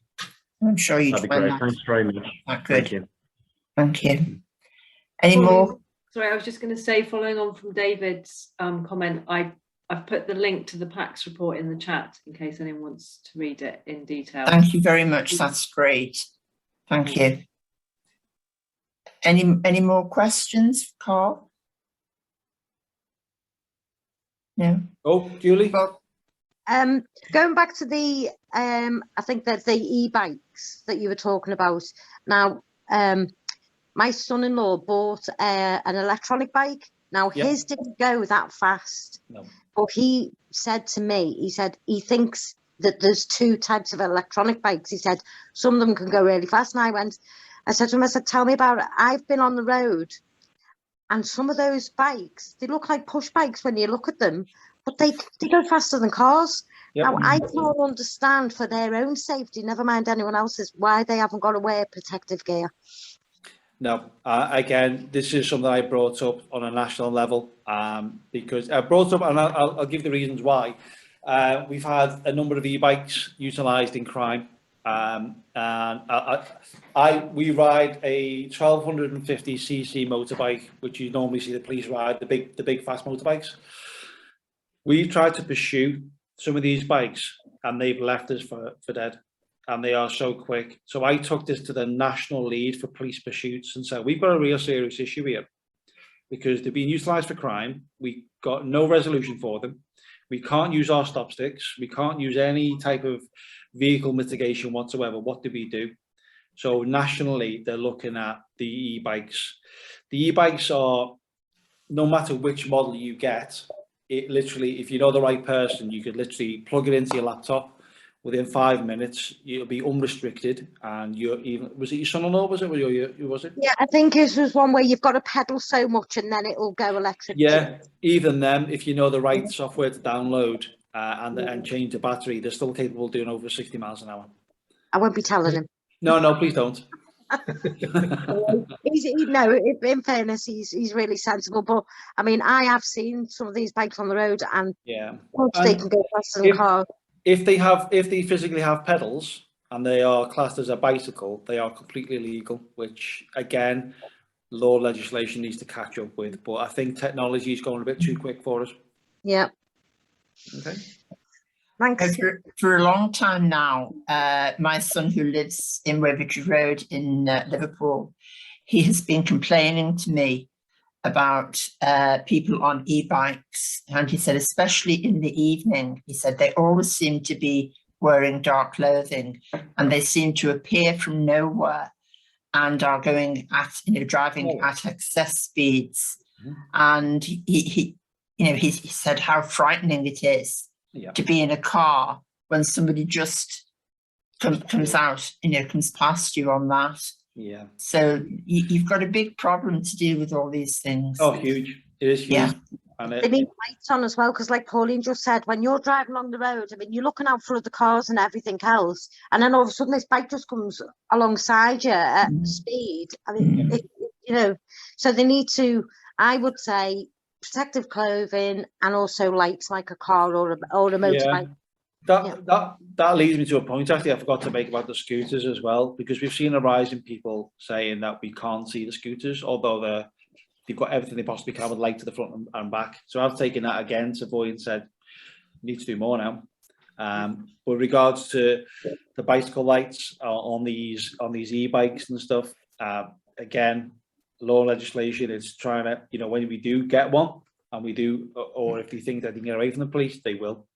I'm sure you'd That'd be find great. that. Thanks very much. Good. Thank you. Thank you. Any more? Sorry, I was just going to say, following on from David's comment, I've put the link to the PAX report in the chat in case anyone wants to read it in detail. Thank you very much. That's great. Thank you. Any more questions, Carl? No. Oh, Julie. Well, going back to the I think that the e-bikes that you were talking about. Now, my son-in-law bought an electronic bike. Now, his didn't go that fast. No. But he said to me, he said he thinks that there's 2 types of electronic bikes. He said some of them can go really fast. And I said to him, tell me about it. I've been on the road, and some of those bikes, they look like push bikes when you look at them, but they go faster than cars. Yep. Now, I can't understand, for their own safety, never mind anyone else's, why they haven't got to wear protective gear. No, again, this is something I brought up on a national level, because I brought up, and I'll give the reasons why. We've had a number of e-bikes utilised in crime, and we ride a 1250cc motorbike, which you normally see the police ride, the big fast motorbikes. We've tried to pursue some of these bikes, and they've left us for dead. And they are so quick. So I took this to the national lead for police pursuits and said, we've got a real serious issue here, because they're being utilised for crime. We got no resolution for them. We can't use our stop sticks. We can't use any type of vehicle mitigation whatsoever. What do we do? So nationally, they're looking at the e-bikes. The e-bikes are, no matter which model you get, it literally, if you know the right person, you could literally plug it into your laptop. Within 5 minutes, you'll be unrestricted, and was it your son-in-law? Was it? Was it? Yeah, I think this was one where you've got to pedal so much, and then it'll go electric. Yeah, even then, if you know the right software to download and change the battery, they're still capable of doing over 60 miles an hour. I won't be telling him. No, please don't. In fairness, he's really sensible. But I mean, I have seen some of these bikes on the road, and they can go faster than cars. If they physically have pedals and they are classed as a bicycle, they are completely legal, which again, law legislation needs to catch up with. But I think technology is going a bit too quick for us. Yeah. Okay. Thanks. For a long time now, my son, who lives in Wavertree Road in Liverpool, he has been complaining to me about people on e-bikes, and he said, especially in the evening, he said they always seem to be wearing dark clothing, and they seem to appear from nowhere and are going at, driving at excess speeds. And he said how frightening it is to be in a car when somebody just comes out, comes past you on that. Yeah. So you've got a big problem to deal with all these things. Oh, huge. It is huge. Yeah. And They need lights on as well, because like Pauline just said, when you're driving along the road, I mean, you're looking out for other cars and everything else, and then all of a sudden this bike just comes alongside you at speed. I mean, so they need to, I would say, protective clothing and also lights like a car or a motorbike. That leads me to a point actually I forgot to make about the scooters as well, because we've seen a rise in people saying that we can't see the scooters, although they've got everything they possibly can with light to the front and back. So I've taken that again to avoid and said, we need to do more now. With regards to the bicycle lights on these e-bikes and stuff, again, law legislation is trying to, when we do get one, and we do, or if they think that they can get away from the police, they will.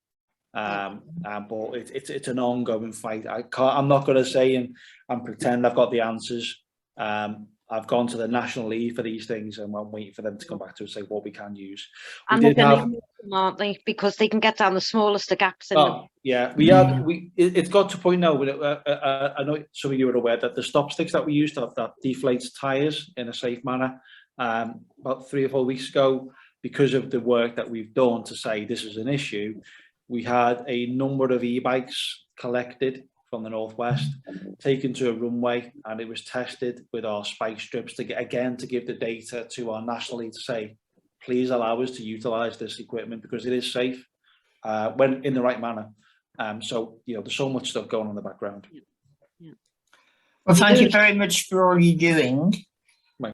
But it's an ongoing fight. I'm not going to say and pretend I've got the answers. I've gone to the National League for these things, and I'm waiting for them to come back to us and say what we can use. And they're going to use them, aren't they? Because they can get down the smallest of gaps in them. Yeah, it's got to a point now. I know some of you are aware that the stop sticks that we used that deflates tires in a safe manner. About 3 or 4 weeks ago, because of the work that we've done to say this is an issue, we had a number of e-bikes collected from the Northwest, taken to a runway, and it was tested with our spike strips to give the data to our National League to say, please allow us to utilise this equipment because it is safe when in the right manner. So there's so much stuff going on in the background. Well, thank you very much for all you're doing.